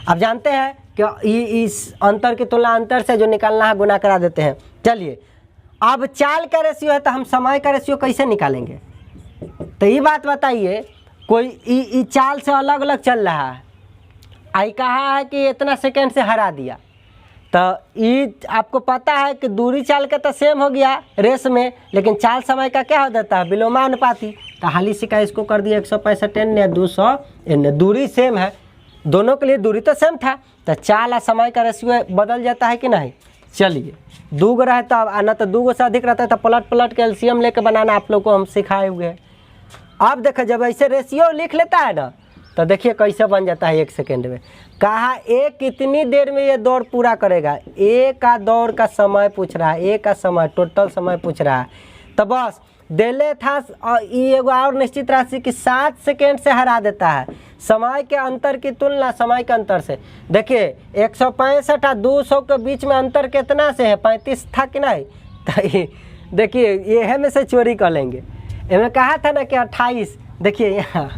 अब जानते हैं कि इस अंतर की तुलना अंतर से जो निकालना है गुना करा देते हैं। चलिए, अब चाल का रेशियो है तो हम समय का रेशियो कैसे निकालेंगे, तो ये बात बताइए। कोई चाल से अलग अलग चल रहा है, आई कहा है कि इतना सेकंड से हरा दिया, तो ये आपको पता है कि दूरी चाल का तो सेम हो गया रेस में, लेकिन चाल समय का क्या हो जाता है विलोमानुपाती। तो हाली से का इसको कर दिया 165 एन या 200 एन, दूरी सेम है, दोनों के लिए दूरी तो सेम था, तो चाल और समय का रेशियो बदल जाता है कि नहीं। चलिए, दो गो रहता है ना, तो दो गो से अधिक रहता है तो पलट के एलसीएम लेके बनाना आप लोग को हम सिखाए हुए हैं। अब देखो जब ऐसे रेशियो लिख लेता है ना, तो देखिए कैसे बन जाता है 1 सेकेंड में। कहा ए कितनी देर में ये दौड़ पूरा करेगा, ए का दौड़ का समय पूछ रहा है, ए का समय टोटल समय पूछ रहा है। तो बस देले था ये एगो और निश्चित राशि की 7 सेकेंड से हरा देता है। समय के अंतर की तुलना समय के अंतर से, देखिए 165 और 200 के बीच में अंतर कितना से है, 35 था कि नहीं। तो देखिए ये में से चोरी कर लेंगे, इनमें कहा था ना कि 28, देखिए यहाँ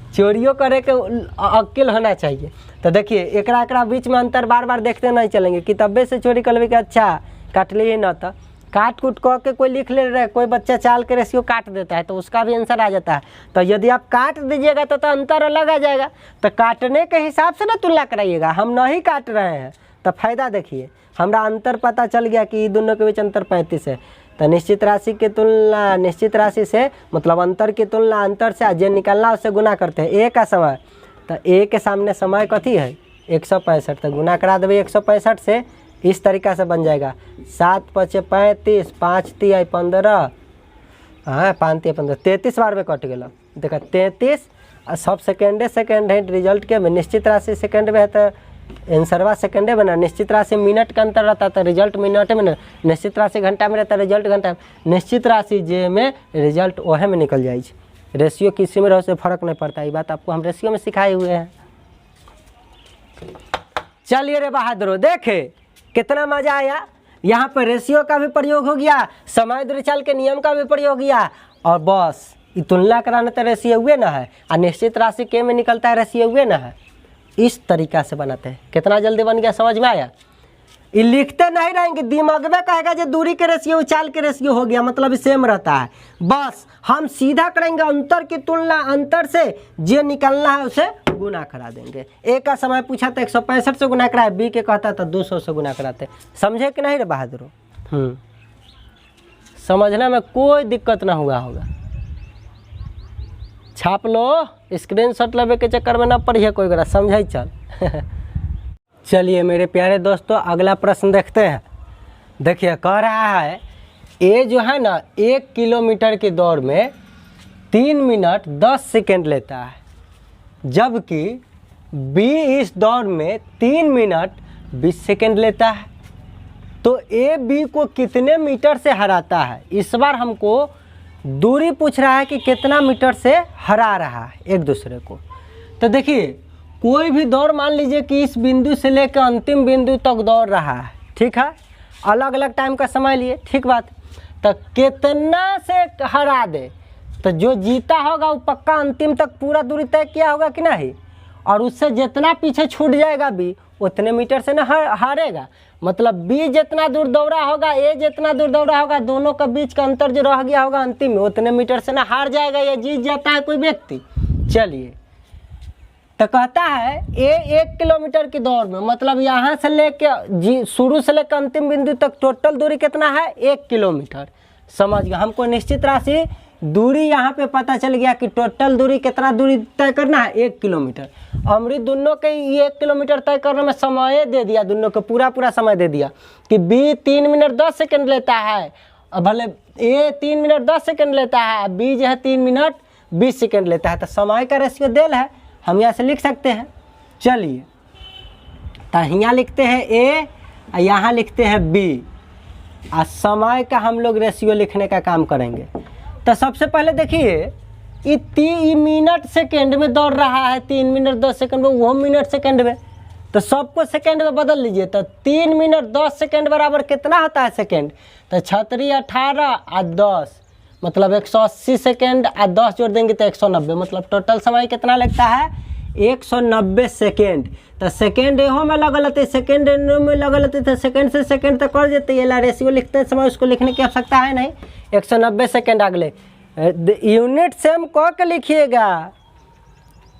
चोरियों करे के अक्ल होना चाहिए। तो देखिए एकरा बीच में अंतर बार बार देखते नहीं चलेंगे, किताबे से चोरी कर लेंगे कि अच्छा काट लिए ना, तो काट कूट कह के कोई लिख ले रहे, कोई बच्चा चाल के रेशियो काट देता है तो उसका भी आंसर आ जाता है। तो यदि आप काट दीजिएगा तो अंतर अलग आ जाएगा, तो काटने के हिसाब से ना तुलना कराइएगा। हम नहीं काट रहे हैं तो फायदा देखिए, हमारा अंतर पता चल गया कि दोनों के बीच अंतर 35 है। तो निश्चित राशि की तुलना निश्चित राशि से मतलब अंतर की तुलना अंतर से जो निकालना उससे गुना करते हैं। ए का समय, तो ए के सामने समय कथी है 165, तो गुना करा देवे 165 से, इस तरीका से बन जाएगा 7 × 5 = 35, 5 × 3 = 15, हाँ 5 × 3 = 15, 33 बार में कट गया। देखा 33 सब सेकेंडे है रिजल्ट के में, निश्चित राशि सेकेंड में है तो आंसरवा सेकेंडे में ना, निश्चित राशि मिनट का अंतर रहता तो रिजल्ट मिनट में ना, निश्चित राशि घंटा में रहता रिजल्ट घंटा में, निश्चित राशि जे में रिजल्ट वह में निकल जाए। रेशियो किसी में रहो से फर्क नहीं पड़ता, ये बात आपको हम रेशियो में सिखाए हुए हैं। चलिए रे बहादुरो, देखे कितना मजा आया। यहाँ पर रेशियो का भी प्रयोग हो गया, समय दूरी चाल के नियम का भी प्रयोग हो गया, और बस ये तुलना कराने तो रेशियो हुए ना है, और निश्चित राशि के में निकलता है रेशियो हुए ना है। इस तरीका से बनाते हैं, कितना जल्दी बन गया, समझ में आया। ये लिखते नहीं रहेंगे, दिमाग में कहेगा जो दूरी के रेशियो चाल के रेशियो हो गया मतलब सेम रहता है। बस हम सीधा करेंगे अंतर की तुलना अंतर से, जो निकलना है उसे गुना करा देंगे। ए का समय पूछा तो 165 से गुना कराए, बी के कहता था 200 से गुना कराते। समझे कि नहीं रे बहादुरो। समझने में कोई दिक्कत ना हुआ होगा। छाप लो, स्क्रीनशॉट लेवे के चक्कर में ना पढ़िए कोई गरा, समझे चल। चलिए मेरे प्यारे दोस्तों, अगला प्रश्न देखते हैं। देखिए कह रहा है ए जो है ना 1 किलोमीटर की दौड़ में 3 मिनट 10 सेकेंड लेता है, जबकि बी इस दौड़ में 3 मिनट 20 सेकेंड लेता है। तो ए बी को कितने मीटर से हराता है? इस बार हमको दूरी पूछ रहा है कि कितना मीटर से हरा रहा है एक दूसरे को। तो देखिए, कोई भी दौड़ मान लीजिए कि इस बिंदु से लेकर अंतिम बिंदु तक दौड़ रहा है, ठीक है, अलग अलग टाइम का समय लिए, ठीक बात। तो कितना से हरा दे, तो जो जीता होगा वो पक्का अंतिम तक पूरा दूरी तय किया होगा कि नहीं, और उससे जितना पीछे छूट जाएगा बी उतने मीटर से ना हारेगा। मतलब बी जितना दूर दौड़ा होगा, ए जितना दूर दौड़ा होगा, दोनों का बीच का अंतर जो रह गया होगा अंतिम में, उतने मीटर से ना हार जाएगा या जीत जाता है कोई व्यक्ति। चलिए, तो कहता है ए 1 किलोमीटर की दौड़ में, मतलब यहाँ से लेके शुरू से लेकर अंतिम बिंदु तक टोटल दूरी कितना है? 1 किलोमीटर। समझ गया? हमको निश्चित राशि दूरी यहाँ पे पता चल गया कि टोटल दूरी कितना दूरी तय करना है? 1 किलोमीटर। अमृत दोनों के ये 1 किलोमीटर तय करने में समय दे दिया, दोनों को पूरा समय दे दिया कि बी 3 मिनट 10 सेकेंड लेता है, भले ए 3 मिनट 10 सेकेंड लेता है, बी जो है 3 मिनट 20 सेकेंड लेता है। तो समय का रेशियो देल है, हम यहाँ से लिख सकते हैं। चलिए, तो यहाँ लिखते हैं ए, यहाँ लिखते हैं बी, और समय का हम लोग रेशियो लिखने का काम करेंगे। तो सबसे पहले देखिए, ये मिनट सेकेंड में दौड़ रहा है, 3 मिनट 10 सेकेंड में, वो मिनट सेकेंड में, तो सबको सेकेंड में बदल लीजिए। तो 3 मिनट 10 सेकेंड बराबर कितना होता है सेकेंड? तो 36 18 और 10, मतलब 180 सेकेंड, और 10 जोड़ देंगे तो 190, मतलब टोटल समय कितना लगता है? 190 सेकेंड। तो सेकेंड एहो में लगल होते, सेकेंड एनो में लगल होते, तो सेकेंड से सेकेंड तक कर देते, ये रेशियो लिखते समय उसको लिखने की आवश्यकता है नहीं। 190 सेकेंड अगले यूनिट सेम कह के लिखिएगा।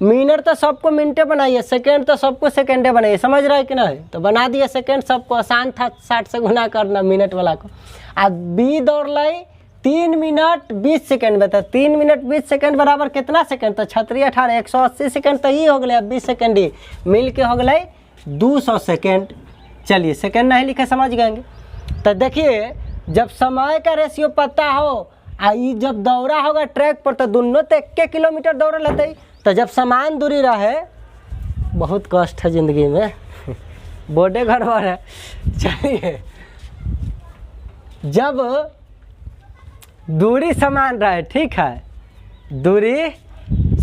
मिनट तो सबको मिनटे बनाइए, सेकेंड तो सबको सेकेंडे बनाइए, समझ रहे कि नहीं? तो बना दिए सेकेंड, सबको आसान था 60 से गुना करना मिनट वाला को। आ बी दौड़ लाई 3 मिनट 20 सेकेंड में, तो 3 मिनट 20 सेकेंड बराबर कितना सेकेंड? तो 36 18 180 सेकेंड तो ये हो गया, 20 सेकेंड ही मिल के हो गया 200 सेकेंड। चलिए, सेकेंड नहीं लिखे, समझ गएंगे। तो देखिए, जब समय का रेशियो पता हो, आई जब दौड़ा होगा ट्रैक पर, तो दोनों तो 1 किलोमीटर दौड़ लेते। तो जब समान दूरी रहे, बहुत कष्ट है जिंदगी में बोर्डे गड़बड़ है। चलिए, जब दूरी समान रहे, ठीक है, दूरी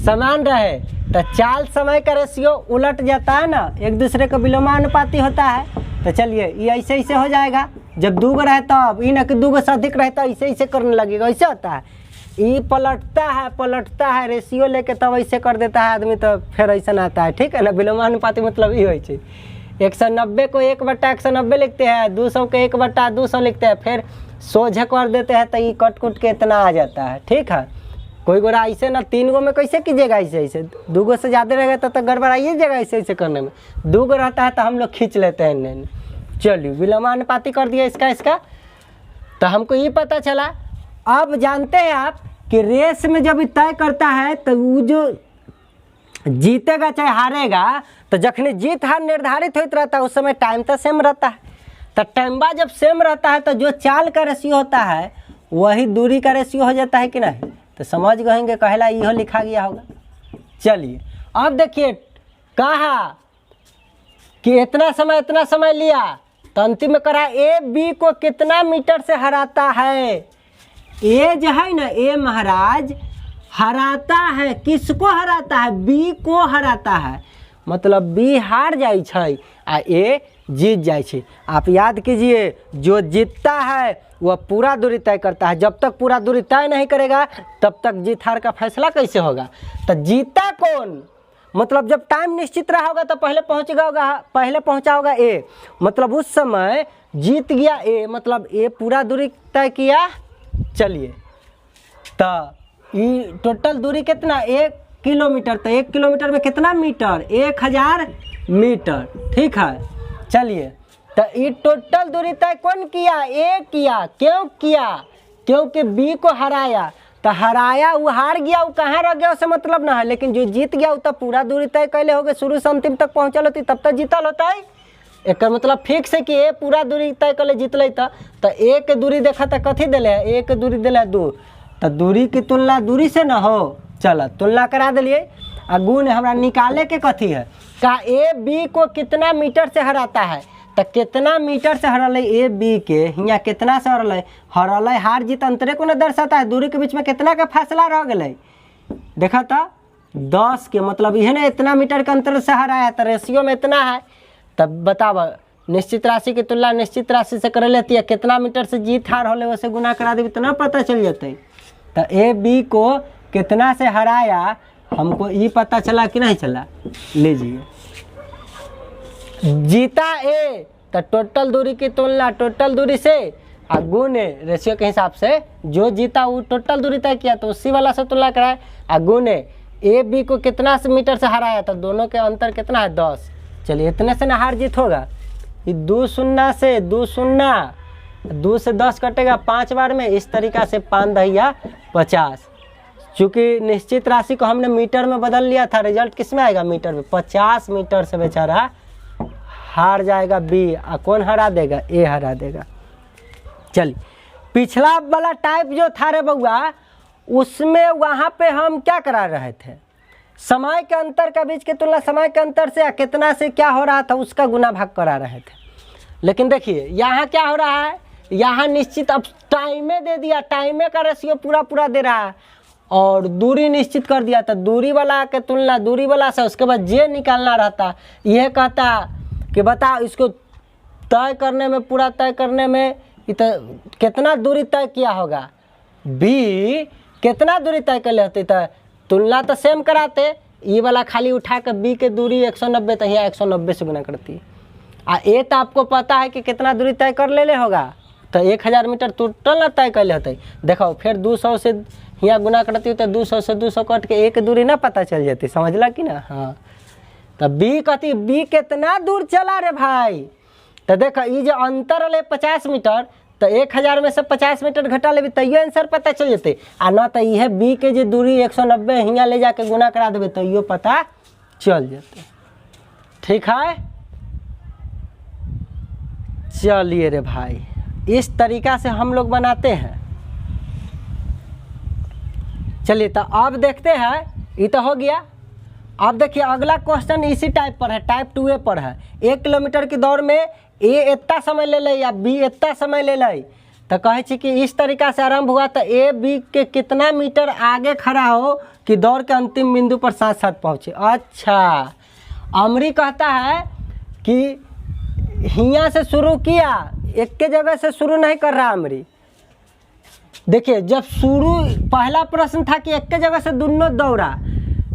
समान रहे, तो चाल समय का रेशियो उलट जाता है ना, एक दूसरे का विलोमानुपाती होता है। तो चलिए, ये ऐसे ऐसे हो जाएगा। जब 2 रहे तब ई ना कि 2 से अधिक रहता है, ऐसे ऐसे करने लगेगा, ऐसे होता है। ये पलटता है रेशियो लेके, तब ऐसे कर देता है आदमी, तो फिर ऐसा आता है, ठीक है ना। विलोमानुपाती मतलब ये हो छै। 190 को 1/190 लिखते हैं, 200 को 1/200 लिखते हैं, फिर सोझे कर देते हैं, तो ये कट के इतना आ जाता है, ठीक है। कोई गोरा ऐसे ना 3 गो में कैसे कीजिएगा, ऐसे 2 गो से ज़्यादा रहेगा तो गड़बड़ाइए जाएगा ऐसे करने में। 2 गो रहता है तो हम लोग खींच लेते हैं इन्हें। चलिए, विलोमानुपाती कर दिया इसका। तो हमको ये पता चला। अब जानते हैं आप कि रेस में जब तय करता है, तो वो जो जीतेगा चाहे हारेगा, तो जखने जीत हार निर्धारित होता रहता है, उस समय टाइम तो सेम रहता है। तो टाइमबा जब सेम रहता है, तो जो चाल का रेशियो होता है वही दूरी का रेशियो हो जाता है कि नहीं? तो समझ गएंगे, कहला यह लिखा गया होगा। चलिए, अब देखिए, कहा कि इतना समय लिया, तो अंतिम में करा ए बी को कितना मीटर से हराता है। ए जो है ना, ए महाराज हराता है, किसको हराता है? बी को हराता है। मतलब बी हार जाए छै आ ए जीत जाए छै। आप याद कीजिए, जो जीतता है वह पूरा दूरी तय करता है। जब तक पूरा दूरी तय नहीं करेगा, तब तक जीत हार का फैसला कैसे होगा? तो जीता कौन? मतलब जब टाइम निश्चित रहा होगा तो पहले पहुंचा होगा ए, मतलब उस समय जीत गया ए, मतलब ए पूरा दूरी तय किया। चलिए, तो ये टोटल दूरी कितना? 1 किलोमीटर। तो 1 किलोमीटर में कितना मीटर? 1000 मीटर, ठीक है। चलिए, तो ये टोटल दूरी तय कौन किया? ए किया। क्यों किया? क्योंकि बी को हराया। तो हराया, वो हार गया, वो कहाँ रह गया उससे मतलब ना है, लेकिन जो जीत गया वो तो पूरा दूरी तय कैले हो गए, शुरू से अंतिम तक पहुँचल होती, तब तक जीतल होता है। एक मतलब फिक्स है कि ए पूरा दूरी तय कर जीतल। तो ए के दूरी देखा तो कथी दिले है? ए के दूरी दिले 2, तो दूरी की तुलना दूरी से न हो। चलो तुलना करा दिलिए। आ गुण हमरा निकाले के कथी है का ए बी को कितना मीटर से हराता है, तो कितना मीटर से हरल ए बी के यहाँ कितना से हरल हार जीत अंतरे को न दर्शाता है। दूरी के बीच में कितना का फासला रह गए देखा था 10 के, मतलब यह ना इतना मीटर के अंतर से हराया तो रेशियो में इतना है। तब बताओ निश्चित राशि की तुलना निश्चित राशि से कर लेती है, कितना मीटर से जीत हार होले वैसे गुना करा देवी तो ना पता चल जाते। तो ए बी को कितना से हराया हमको ये पता चला कि नहीं चला। लीजिए जीता ए तो टोटल दूरी की तुलना टोटल दूरी से और गुण रेशियो के हिसाब से जो जीता वो टोटल दूरी तय किया तो उसी वाला से तुलना कराए। और गुण ए बी को कितना से मीटर से हराया तो दोनों के अंतर कितना है 10। चलिए इतने से ना हार जीत होगा। ये 2 शून्य से 2 शून्य 2 से 10 कटेगा 5 बार में, इस तरीक़ा से 5 दहिया 50। चूँकि निश्चित राशि को हमने मीटर में बदल लिया था, रिजल्ट किस में आएगा मीटर में। 50 मीटर से बेचारा हार जाएगा बी। और कौन हरा देगा, ए हरा देगा। चलिए पिछला वाला टाइप जो था रे बउआ उसमें वहाँ पे हम क्या करा रहे थे, समय के अंतर का बीच की तुलना समय के अंतर से कितना से क्या हो रहा था उसका गुना भाग करा रहे थे। लेकिन देखिए यहाँ क्या हो रहा है, यहाँ निश्चित अब टाइमे दे दिया, टाइमे का रेशियो पूरा दे रहा है और दूरी निश्चित कर दिया। तो दूरी वाला के तुलना दूरी वाला से उसके बाद जे निकालना रहता। यह कहता कि बताओ इसको तय करने में पूरा तय करने में कितना दूरी तय किया होगा, बी कितना दूरी तय कर लेते। तो तुलना तो सेम कराते, ये वाला खाली उठा कर बी के दूरी 190 तो यहाँ 190 से गुना करती। आ ए तो आपको पता है कि कितना दूरी तय कर ले होगा, तो 1000 मीटर टोटल ना तय कर लेते। देखो फिर 200 से यहाँ गुना करती तो 200 से 200 कट के एक दूरी ना पता चल जाती, समझला कि ना। हाँ तो बी कहती बी कितना दूर चला रे भाई। तो देखो ये जो अंतर ले 50 मीटर तो 1000 में से 50 मीटर घटा ले तैयो आंसर पता चल जाते। आ ना तो यह बी के जो दूरी 190 यहाँ ले जाके गुना करा देवे तो यो पता चल जाते। ठीक है चलिए रे भाई इस तरीका से हम लोग बनाते हैं। चलिए तो अब देखते हैं, ये तो हो गया। अब देखिए अगला क्वेश्चन इसी टाइप पर है, टाइप 2A पर है। 1 किलोमीटर की दौड़ में ए इतना समय ले ले या बी इतना समय ले ले। तो कहे कि इस तरीका से आरंभ हुआ तो ए बी के कितना मीटर आगे खड़ा हो कि दौड़ के अंतिम बिंदु पर साथ साथ पहुँचे। अच्छा अमरी कहता है कि हिया से शुरू किया, एक के जगह से शुरू नहीं कर रहा अमरी। देखिए जब शुरू पहला प्रश्न था कि एक के जगह से दोनों दौड़ा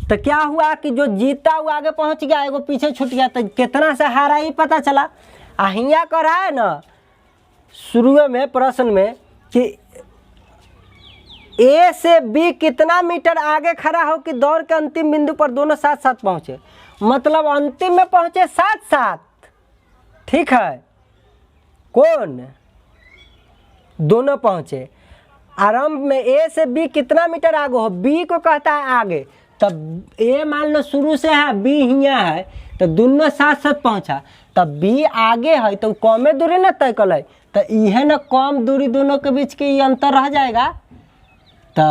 तो क्या हुआ कि जो जीता वो आगे पहुंच गया, एगो पीछे छूट गया। तो कितना से हारा ही पता चला। हिया कर रहा है ना शुरू में प्रश्न में कि ए से बी कितना मीटर आगे खड़ा हो कि दौड़ के अंतिम बिंदु पर दोनों साथ साथ पहुंचे, मतलब अंतिम में पहुंचे साथ साथ। ठीक है कौन दोनों पहुंचे। आरंभ में ए से बी कितना मीटर आगे हो, बी को कहता है आगे। तब ए मान लो शुरू से है, बी हिया है, तो दोनों साथ साथ पहुंचा। तब बी आगे है तो कमे दूरी ना तय कर ले, तो यह ना कम दूरी दोनों के बीच के ये अंतर रह जाएगा। तो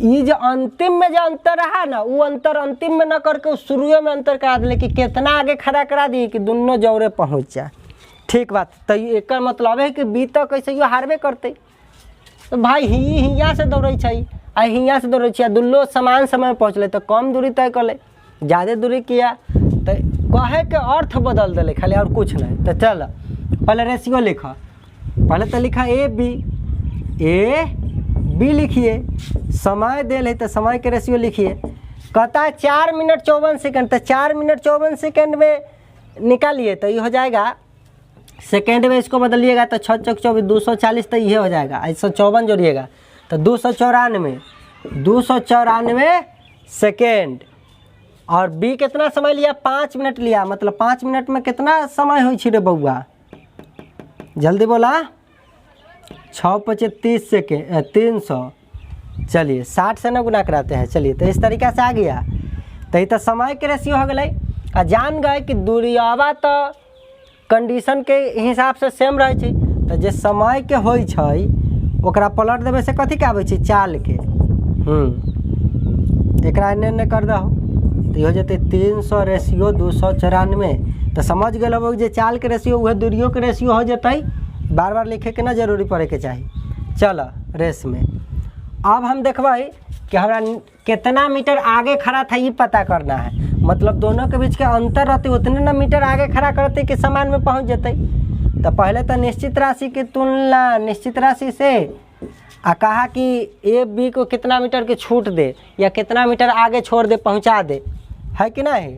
ये जो अंतिम में जो अंतर रहा ना वो अंतर अंतिम में न करके उस शुरू में अंतर करा दिले कि कितना आगे खड़ा करा दिए कि दोनों जौरे पहुँच जाए। ठीक बात। तो एक मतलब है कि बी तो कैसे यो हारबे करते। तो भाई हिया से दौड़े आ हिया से दौड़े दुल्लो समान समय में पहुँचले तो कम दूरी तय कर ले, ज़्यादा दूरी किया तो कहे के अर्थ बदल दिले खाली और कुछ नहीं। तो चल पहले रेशियो लिखा, पहले तो लिखा ए बी लिखिए, समय दे ले तो समय के रेशियो लिखिए। कहता है 4 मिनट 54 सेकंड, तो 4 मिनट 54 सेकंड में निकालिए तो ये हो जाएगा। सेकेंड में इसको बदलिएगा तो 6 चौक 24 240 तो ये हो जाएगा। 154 जोड़िएगा तो 294 सेकेंड। और बी कितना समय लिया 5 मिनट लिया, मतलब 5 मिनट में कितना समय हो रे बउआ, जल्दी बोला। 6 × 30 सेकेंड 300। चलिए 60 से न गुना कराते हैं। चलिए तो इस तरीका से आ गया। तो ये तो समय के रेशियो हो गए। आ जान गए कि दूरियावा तो कंडीशन के हिसाब से सेम रहे। तो जे समय के होइ छै ओकरा पलट देवे से कथी के आबै छै चाल के। एकरा एने कर दहो तो हो जाते 300 रेशियो 294। तो समझ गए लोग जे चाल के रेशियो वह दूरियों के रेशियो हो जाते, बार बार लिखे के ना जरूरी पड़े के चाहिए। चलो रेस में अब हम देखबै कि हमरा कितना मीटर आगे खड़ा था ये पता करना है। मतलब दोनों के बीच के अंतर रहते उतने ना मीटर आगे खड़ा करते कि समान में पहुंच जाते। तो पहले तो निश्चित राशि की तुलना निश्चित राशि से कहा कि ए बी को कितना मीटर की छूट दे या कितना मीटर आगे छोड़ दे पहुंचा दे, है कि नहीं।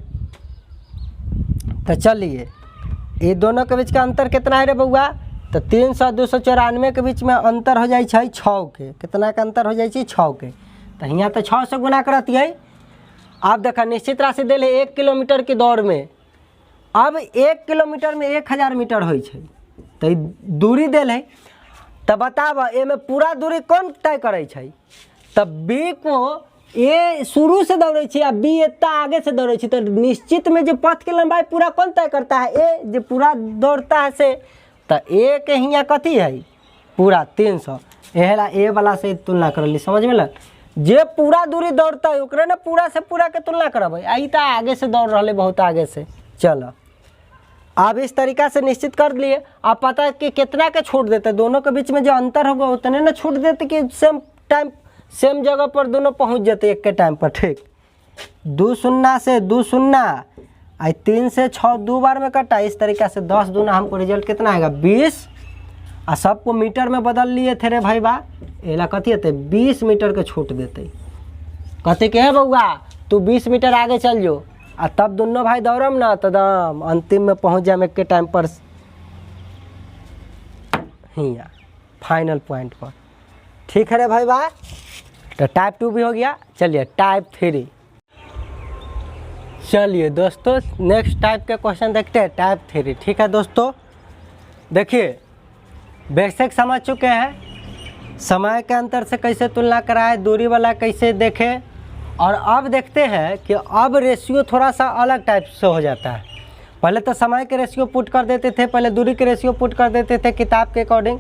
तो चलिए ये दोनों के बीच का अंतर कितना है रे बउआ, तो 300 294 के बीच में अंतर हो जाए 6 के। कितना का अंतर हो जाए 6 के। तो यहाँ तो 6 से गुना करती है। अब देखा निश्चित राशि दे 1 किलोमीटर की दौड़ में, अब 1 किलोमीटर में 1000 मीटर हो। तो दूरी दे तो बताब ए में पूरा दूरी कौन तय करे। तब बी को ए शुरू से दौड़े आ बी इतना आगे से दौड़े, तो निश्चित में जो पथ की लंबाई पूरा कौन तय करता है, ए जो पूरा दौड़ता है से। तो ए के हियाँ कथी है पूरा 300, एहेला ए वाला से तुलना कर ली। समझ में लग जे पूरा दूरी दौड़ता है ओकरे ना पूरा से पूरा के तुलना करब। आई तो आगे से दौड़ रहे बहुत आगे से। चलो अब इस तरीका से निश्चित कर लिए। आप पता है कि कितना के छूट देते, दोनों के बीच में जो अंतर होगा उतने ना छूट देते कि सेम टाइम सेम जगह पर दोनों पहुंच जाते एक के टाइम पर। ठीक 2 शून्य से 2 शून्य, आई 3 से 6 2 बार में कटा। इस तरीका से 10 दूना हमको रिजल्ट कितना आएगा 20। और सबको मीटर में बदल लिए थे रे भाई बा, एला कथी होते 20 मीटर के छूट देते। कहते कि है बउआ तू 20 मीटर आगे चल जो, आ तब दोनों भाई दौड़म ना तो दम अंतिम में पहुंच जाए एक के टाइम पर हिया फाइनल पॉइंट पर। ठीक है रे भाई बा। तो टाइप 2 भी हो गया। चलिए टाइप 3। चलिए दोस्तों नेक्स्ट टाइप के क्वेश्चन देखते हैं, टाइप 3। ठीक है दोस्तों, देखिए बेसिक समझ चुके हैं, समय के अंतर से कैसे तुलना कराए, दूरी वाला कैसे देखें। और अब देखते हैं कि अब रेशियो थोड़ा सा अलग टाइप से हो जाता है। पहले तो समय के रेशियो पुट कर देते थे, पहले दूरी के रेशियो पुट कर देते थे किताब के अकॉर्डिंग।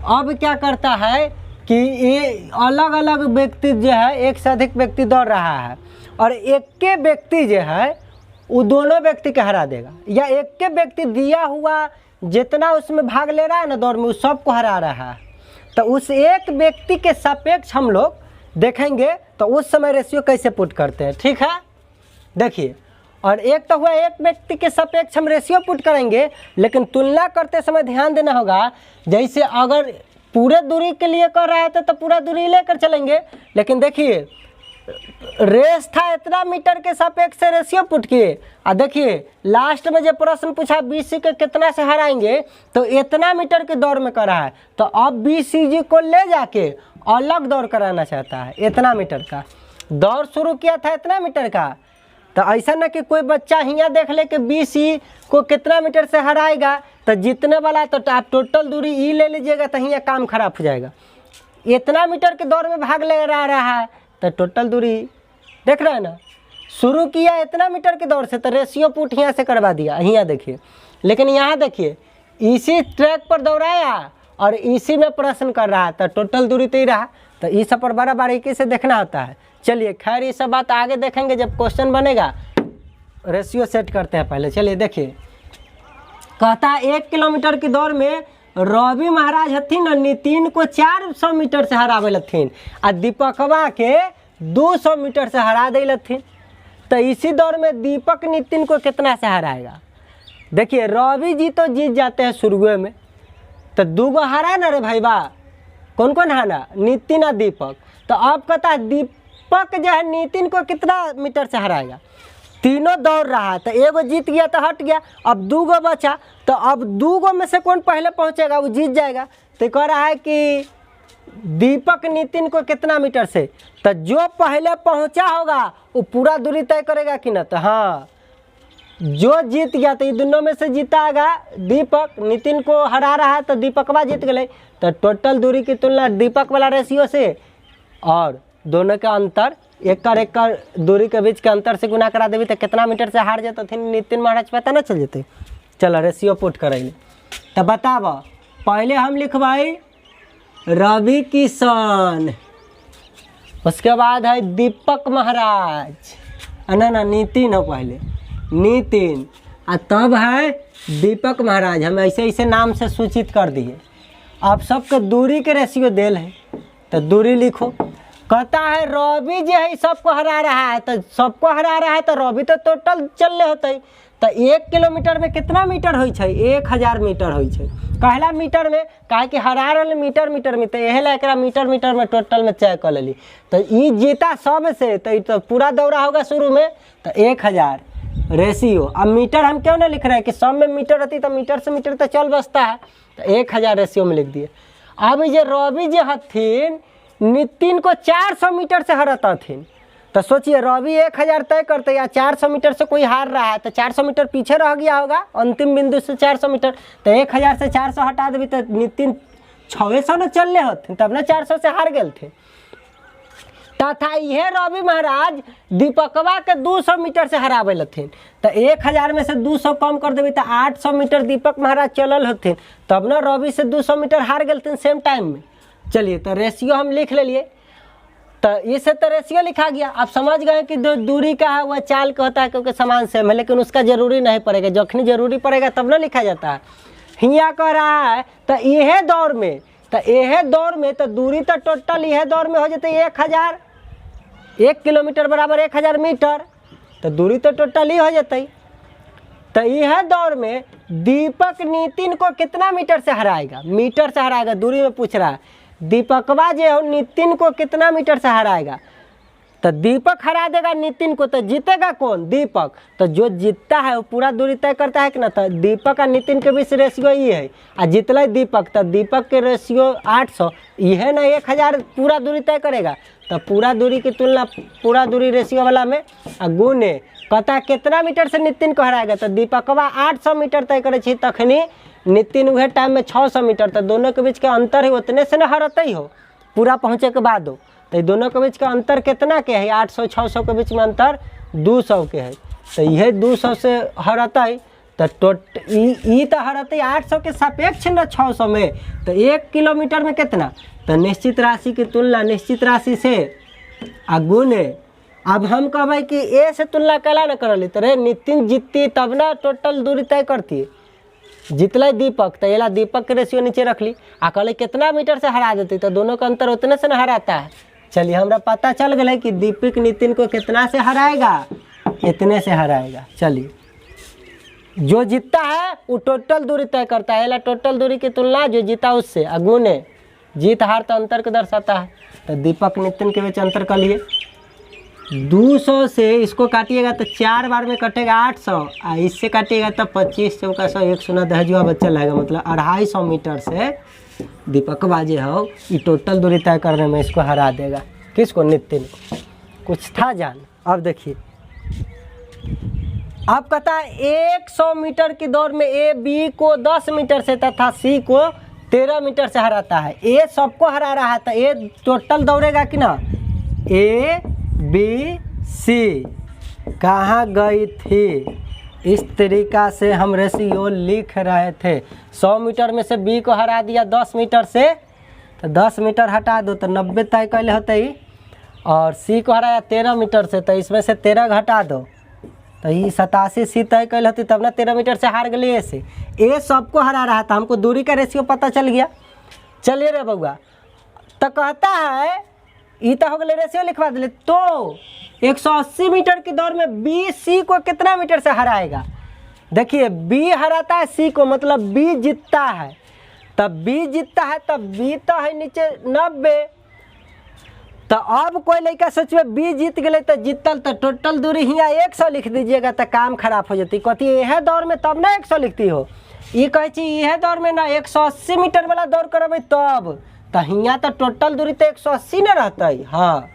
अब क्या करता है कि ये अलग अलग व्यक्ति जो है, एक से अधिक व्यक्ति दौड़ रहा है और एक के व्यक्ति जो है वो दोनों व्यक्ति के हरा देगा, या एक के व्यक्ति दिया हुआ जितना उसमें भाग ले रहा है ना दौड़ में उस सबको हरा रहा है। तो उस एक व्यक्ति के सापेक्ष हम लोग देखेंगे तो उस समय रेशियो कैसे पुट करते हैं। ठीक है देखिए, और एक तो हुआ एक व्यक्ति के सापेक्ष हम रेशियो पुट करेंगे, लेकिन तुलना करते समय ध्यान देना होगा। जैसे अगर पूरे दूरी के लिए कर रहा है तो पूरा दूरी लेकर चलेंगे, लेकिन देखिए रेस था इतना मीटर के सापेक्ष से रेशियो पुट किए। और देखिए लास्ट में जब प्रश्न पूछा बीसी के कितना से हराएंगे तो इतना मीटर के दौड़ में कर रहा है, तो अब बीसी जी को ले जाके अलग दौड़ कराना चाहता है। इतना मीटर का दौड़ शुरू किया था इतना मीटर का, तो ऐसा ना कि कोई बच्चा हियाँ देख ले कि बीसी को कितना मीटर से हराएगा तो जीतने वाला, तो आप टोटल दूरी ई ले लीजिएगा तो हियाँ काम खराब हो जाएगा। इतना मीटर के दौड़ में भाग ले रहा है तो टोटल दूरी देख रहे हैं ना, शुरू किया इतना मीटर के दौड़ से तो रेशियो पुट यहाँ से करवा दिया। यहाँ देखिए, लेकिन यहाँ देखिए इसी ट्रैक पर दौड़ाया और इसी में प्रश्न कर रहा है तो टोटल दूरी तो ही रहा। तो इस सब पर बड़ा बारीकी से देखना होता है। चलिए खैर ये सब बात आगे देखेंगे जब क्वेश्चन बनेगा। रेशियो सेट करते हैं पहले। चलिए देखिए, कहता है 1 किलोमीटर की दौड़ में रवि महाराज हथिन और नितिन को 400 मीटर से हरावे लथिन और दीपकवा के 200 मीटर से हरा दे लथिन। तो इसी दौड़ में दीपक नितिन को कितना से हराएगा। देखिए रवि जी तो जीत जाते हैं शुरुए में, तो 2 हरा ना रे भाई बा, कौन कौन हारा नितिन और दीपक। तो अब कहता है दीपक जो है नितिन को कितना मीटर से हराएगा। तीनों दौड़ रहा है तो एगो जीत गया तो हट गया, अब 2 बचा, तो अब 2 में से कौन पहले पहुंचेगा वो जीत जाएगा। तो कह रहा है कि दीपक नितिन को कितना मीटर से, तो जो पहले पहुंचा होगा वो पूरा दूरी तय करेगा कि ना। तो हाँ जो जीत गया तो ये दोनों में से जीताएगा दीपक, नितिन को हरा रहा है तो दीपकवा जीत गए। तो टोटल दूरी की तुलना दीपक वाला रेशियो से और दोनों का अंतर एक दूरी के बीच के अंतर से गुना करा देवी तो कितना मीटर से हार जाते थे नितिन महाराज पता ना चल जाते। चलो रेशियो पुट करेंगे। तो बताब पहले हम लिखवाई रवि किशन, उसके बाद है दीपक महाराज, ना नितिन हो पहले, नितिन, और तब है दीपक महाराज। हम ऐसे ऐसे नाम से सूचित कर दिए। अब सबके दूरी के रेशियो देल है, तो दूरी लिखो। कहता है रवि जो है सबको हरा रहा है, तो सबको हरा रहा है तो रवि तो टोटल चल होते, तो 1 किलोमीटर में कितना मीटर हो, 1000 मीटर हो। कहला मीटर में, कहे कि हरा रहे मीटर में, तो यह ला एक मीटर में टोटल में चेक कर ली। तो ये जीता सब से, तो पूरा दौरा होगा शुरू में, तो 1000 रेशियो। अब मीटर हम क्यों ना लिख रहे हैं कि सब में मीटर रहती तो मीटर से मीटर तो चल बसता है, तो 1000 रेशियो में लिख दिए। अब ये रवि जो हथिन नितिन को 400 मीटर से हराता थीन, तो सोचिए रवि 1000 तय करते या 400 मीटर से कोई हार रहा है, तो 400 मीटर पीछे रह गया होगा अंतिम बिंदु से 400 मीटर, तो 1000 से 400 हटा देवी तो नितिन 600 न चल रहे होते, तब ना 400 से हार गए थे। तथा यह रवि महाराज दीपकवा के 200 मीटर से हरावे लथिन, तो 1000 में से 200 कम कर देवी तो 800 मीटर दीपक महाराज चलल होथिन, तब ना रवि से 200 मीटर हार गए सेम टाइम में। चलिए तो रेशियो हम लिख ले लिए, तो इससे तो रेशियो लिखा गया। आप समझ गए कि जो दूरी का है वह चाल का होता है क्योंकि समान सेम है, लेकिन उसका जरूरी नहीं पड़ेगा, जखनी जरूरी पड़ेगा तब ना लिखा जाता है। हिया कह रहा है तो यह दौर में, तो दूरी तो टोटल यह दौर में हो जाती 1000, 1 किलोमीटर बराबर 1000 मीटर, तो दूरी तो टोटल ही हो जाती। तो यह दौर में दीपक नितिन को कितना मीटर से हराएगा, मीटर से हराएगा, दूरी में पूछ रहा है। दीपकवा जो है नितिन को कितना मीटर से हराएगा, तो दीपक हरा देगा नितिन को, तो जीतेगा कौन, दीपक। तो जो जीतता है वो पूरा दूरी तय करता है कि ना, तो दीपक और नितिन के बीच रेशियो ये है, और जितला दीपक, तो दीपक के रेशियो 800, यह ना 1000 पूरा दूरी तय करेगा, तो पूरा दूरी की तुलना पूरा दूरी रेशियो वाला में गुणे। कहता है कितना मीटर से नितिन को हराएगा, तो दीपकवा 800 मीटर तय करे छी, तखनी नितिन वह टाइम में 600 मीटर, तो दोनों के बीच के अंतर है उतने से न हरते ही हो पूरा पहुँचे के बाद हो, तो दोनों के बीच का अंतर कितना के है, 800-600 के बीच में अंतर 200 के है, तो यह 200 से हरता है, तो तो हरते 800 के सापेक्ष न 600 में, तो 1 किलोमीटर में कितना, तो निश्चित राशि की तुलना निश्चित राशि से गुणे। अब हम कहते कि ए से तुलना कैला न कर ली, तो रे नितिन जीतती तब ना टोटल दूरी तय करती, जितला दीपक, तो ये दीपक के रेशियो नीचे रख ली, आ कहले कितना मीटर से हरा देती, तो दोनों का अंतर उतने से न हराता है। चलिए हमरा पता चल गया कि दीपक नितिन को कितना से हराएगा, इतने से हराएगा। चलिए जो जीतता है वो टोटल दूरी तय करता है, टोटल दूरी की तुलना जो जीता उससे गुणे, जीत हार तो अंतर को दर्शाता है। तो दीपक नितिन के बीच अंतर कर लिए 200 से इसको काटिएगा तो 4 बार में कटेगा 800, और इससे काटिएगा तो 25 चौका 100, 1 सुना 10 जुआ बच्चा लगेगा, मतलब 250 मीटर से दीपक बाजे हो ये टोटल दूरी तय करने में इसको हरा देगा। किसको, नितिन को। कुछ था जान। अब देखिए अब कहता है 100 मीटर की दौड़ में ए बी को 10 मीटर से तथा सी को 13 मीटर से हराता है। ए सबको हरा रहा है तो ए टोटल दौड़ेगा कि ना, ए बी सी कहाँ गई थी, इस तरीका से हम रेशियो लिख रहे थे। 100 मीटर में से बी को हरा दिया 10 मीटर से, तो 10 मीटर हटा दो तो 90 तय कैले होते ही, और सी को हराया 13 मीटर से, तो इसमें से 13 घटा दो तो ये 87 सी तय कैले होती, तब ना 13 मीटर से हार गई ए से। ए सबको हरा रहा था, हमको दूरी का रेशियो पता चल गया। चलिए रे बउआ, तो कहता है ई तो हो गए रेशियो लिखवा दिले, तो 180 मीटर की दौड़ में बी सी को कितना मीटर से हराएगा। देखिए बी हराता है सी को, मतलब बी जीतता है, तब बी जीतता है तब बी तो है नीचे 90, तो अब कोई लड़का सोचे बी जीत गए तो जीतल, तो टोटल दूरी हियाँ 100 लिख दीजिएगा तो काम खराब हो जाती। कहती यह दौड़ में तब ना 100 लिखती हो, ये कहे यह दौड़ में ना 180 मीटर वाला दौड़ करबे तब, तो हियाँ तो टोटल दूरी तो 180 न रहता है। हाँ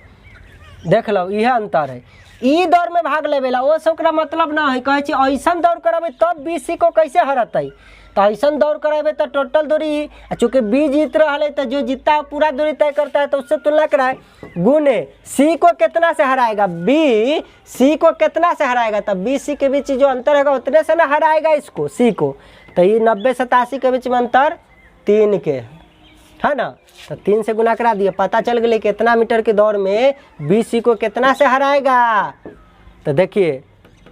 देख लो यह अंतर है, ई दौड़ में भाग लेवेला वो सब मतलब ना है, कहे ऐसा दौड़ करबे तब बी सी को कैसे हरते, तो ऐसा दौड़ कराबे तो टोटल दूरी, चूँकि बी जीत रहा है तो जो जीतता है पूरा दूरी तय करता है, तो उससे तुलना कराए गुणे सी को कितना से हराएगा, बी सी को कितना से हराएगा, तब बी सी के बीच जो अंतर होगा उतने से ना हराएगा इसको सी को, तो ये 90 87 के बीच में अंतर 3 के है। है ना। तो 3 से गुना करा दिए, पता चल गया कितना मीटर की दौड़ में BC को कितना से हराएगा। तो देखिए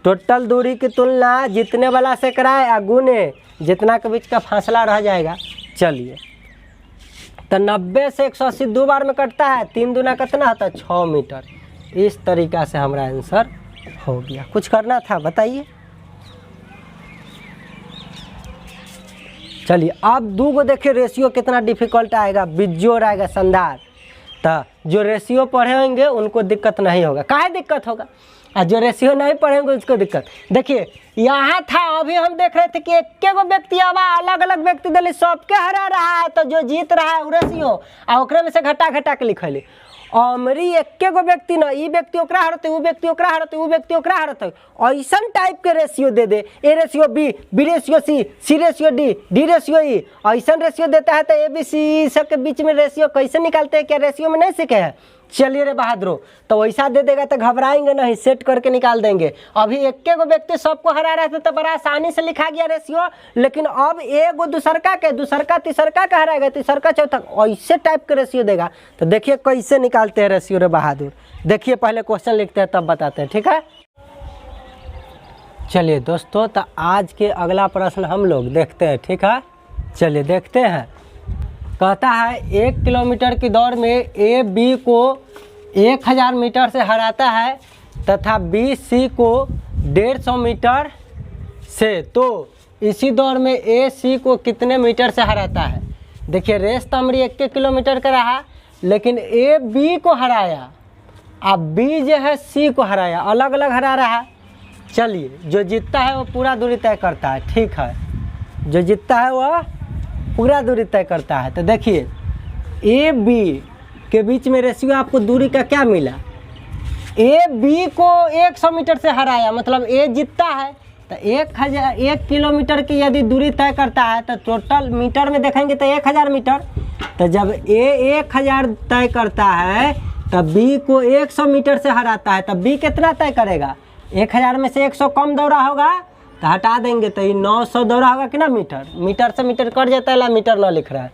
टोटल दूरी की तुलना जितने वाला से कराए और गुने जितना के बीच का फासला रह जाएगा। चलिए तो 90 से 180 2 बार में कटता है, 3 दूना कितना होता है 6 मीटर। इस तरीका से हमारा आंसर हो गया। कुछ करना था बताइए। चलिए अब 2 को देखिए रेशियो कितना डिफिकल्ट आएगा, बिजोड़ आएगा शानदार। तो जो रेशियो पढ़ेंगे उनको दिक्कत नहीं होगा। काहे दिक्कत होगा, और जो रेशियो नहीं पढ़ेंगे उसको दिक्कत। देखिए यहाँ था, अभी हम देख रहे थे कि एक व्यक्ति आवा अलग अलग व्यक्ति दिल्ली सबके हरा रहा है, तो जो जीत रहा है वो रेशियो और ओकरे में से घटा घटा के लिखले। अमरी एक व्यक्ति न, ई व्यक्ति ओकरा हरते, वो व्यक्ति ओकरा हरते, वो व्यक्ति ओकरा हरते, ऐसन टाइप के रेशियो दे दे। A ratio B, B ratio C ratio D, D ratio E, ऐसन रेशियो देता है। तो ABC सब के बीच में रेशियो कैसे निकालते हैं, क्या रेशियो में नहीं सीखे हैं। चलिए रे बहादुरो, तो वैसा दे देगा तो घबराएंगे नहीं, सेट करके निकाल देंगे। अभी एक व्यक्ति सबको हरा रहे थे तो बड़ा आसानी से लिखा गया रेशियो, लेकिन अब एगो दूसरका के, दूसरका तीसरका का हराएगा, तीसरका चौथा, ऐसे टाइप के रेशियो देगा। तो देखिए कैसे निकालते हैं रेशियो रे बहादुर। देखिए पहले क्वेश्चन लिखते हैं तब बताते हैं, ठीक है। चलिए दोस्तों, तो आज के अगला प्रश्न हम लोग देखते हैं, ठीक है। चलिए देखते हैं। कहता है 1 किलोमीटर की दौड़ में AB को 1000 मीटर से हराता है तथा BC को 150 मीटर से, तो इसी दौड़ में AC को कितने मीटर से हराता है। देखिए रेस तो हमारी 1 किलोमीटर का रहा, लेकिन AB को हराया, अब B जो है C को हराया, अलग अलग हरा रहा है। चलिए जो जीतता है वो पूरा दूरी तय करता है, ठीक है। जो जीतता है वह पूरा दूरी तय करता है। तो देखिए AB के बीच में रेशियो आपको दूरी का क्या मिला, AB को 100 मीटर से हराया, मतलब A जीतता है। तो 1 किलोमीटर की यदि दूरी तय करता है तो टोटल मीटर में देखेंगे तो 1000 मीटर। तो जब A 1000 तय करता है तब B को 100 मीटर से हराता है, तब B कितना तय करेगा। 1000 में से 100 कम दौड़ा होगा तो हटा देंगे, तो ये 900 दौड़ा होगा कि ना मीटर। मीटर से मीटर कट जाता है, ला मीटर ना लिख रहा है।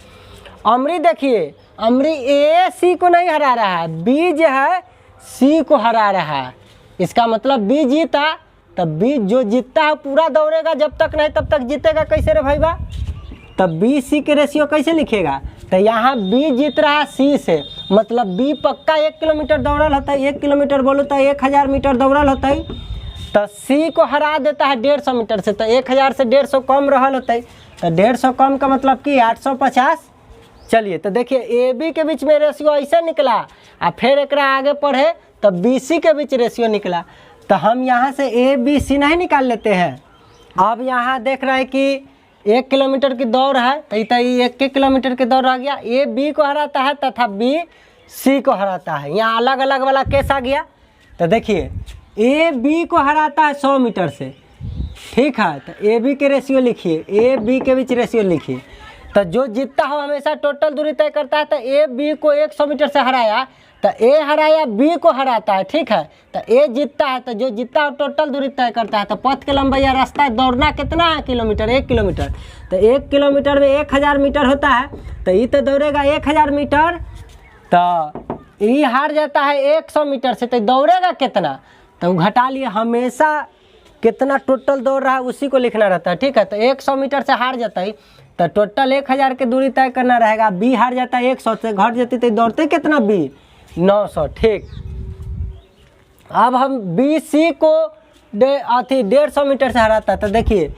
अमरी देखिए, अमरी AC को नहीं हरा रहा है, B जो है C को हरा रहा है। इसका मतलब B जीता, तब B जो जीतता है पूरा दौड़ेगा, जब तक नहीं तब तक जीतेगा। कैसे रे भाईबा, तब BC के रेशियो कैसे लिखेगा। तो यहाँ B जीत रहा है C से, मतलब B पक्का 1 किलोमीटर दौड़ल होता है। 1 किलोमीटर बोलो तो 1000 मीटर दौड़ल होता है। तो C को हरा देता है 150 मीटर से, तो 1000 से 150 कम रहल होता है। तो 150 कम का मतलब कि 850। चलिए तो देखिए AB के बीच में रेशियो ऐसे निकला, और फिर एक आगे पढ़े तो BC के बीच रेशियो निकला। तो हम यहाँ से ABC नहीं निकाल लेते हैं। अब यहाँ देख रहे हैं कि 1 किलोमीटर की दौड़ है, तो 1 किलोमीटर की दौड़ आ गया। A B को हराता है तथा B C को हराता है। यहाँ अलग अलग वाला केस आ गया। तो देखिए A B को हराता है 100 मीटर से, ठीक है। तो A B के रेशियो लिखिए, A B के बीच रेशियो लिखिए। तो जो जीतता हो हमेशा टोटल दूरी तय करता है। तो A B को 100 मीटर से हराया, तो A हराया B को हराता है, ठीक है। तो A जीतता है, तो जो जीतता है टोटल दूरी तय करता है। तो पथ के लंबाई या रास्ता दौड़ना कितना है किलोमीटर, 1 किलोमीटर। तो 1 किलोमीटर में 1000 मीटर होता है, तो ये तो दौड़ेगा 1000 मीटर। तो ये हार जाता है 100 मीटर से, तो दौड़ेगा कितना, तो घटा लिए। हमेशा कितना टोटल दौड़ रहा है उसी को लिखना रहता है, ठीक है। तो 100 मीटर से हार जाता है, तो टोटल 1000 की दूरी तय करना रहेगा। B हार जाता है 100 से, घट जाती तो दौड़ते कितना B 900, ठीक। अब हम BC को 150 मीटर से हराता। तो देखिए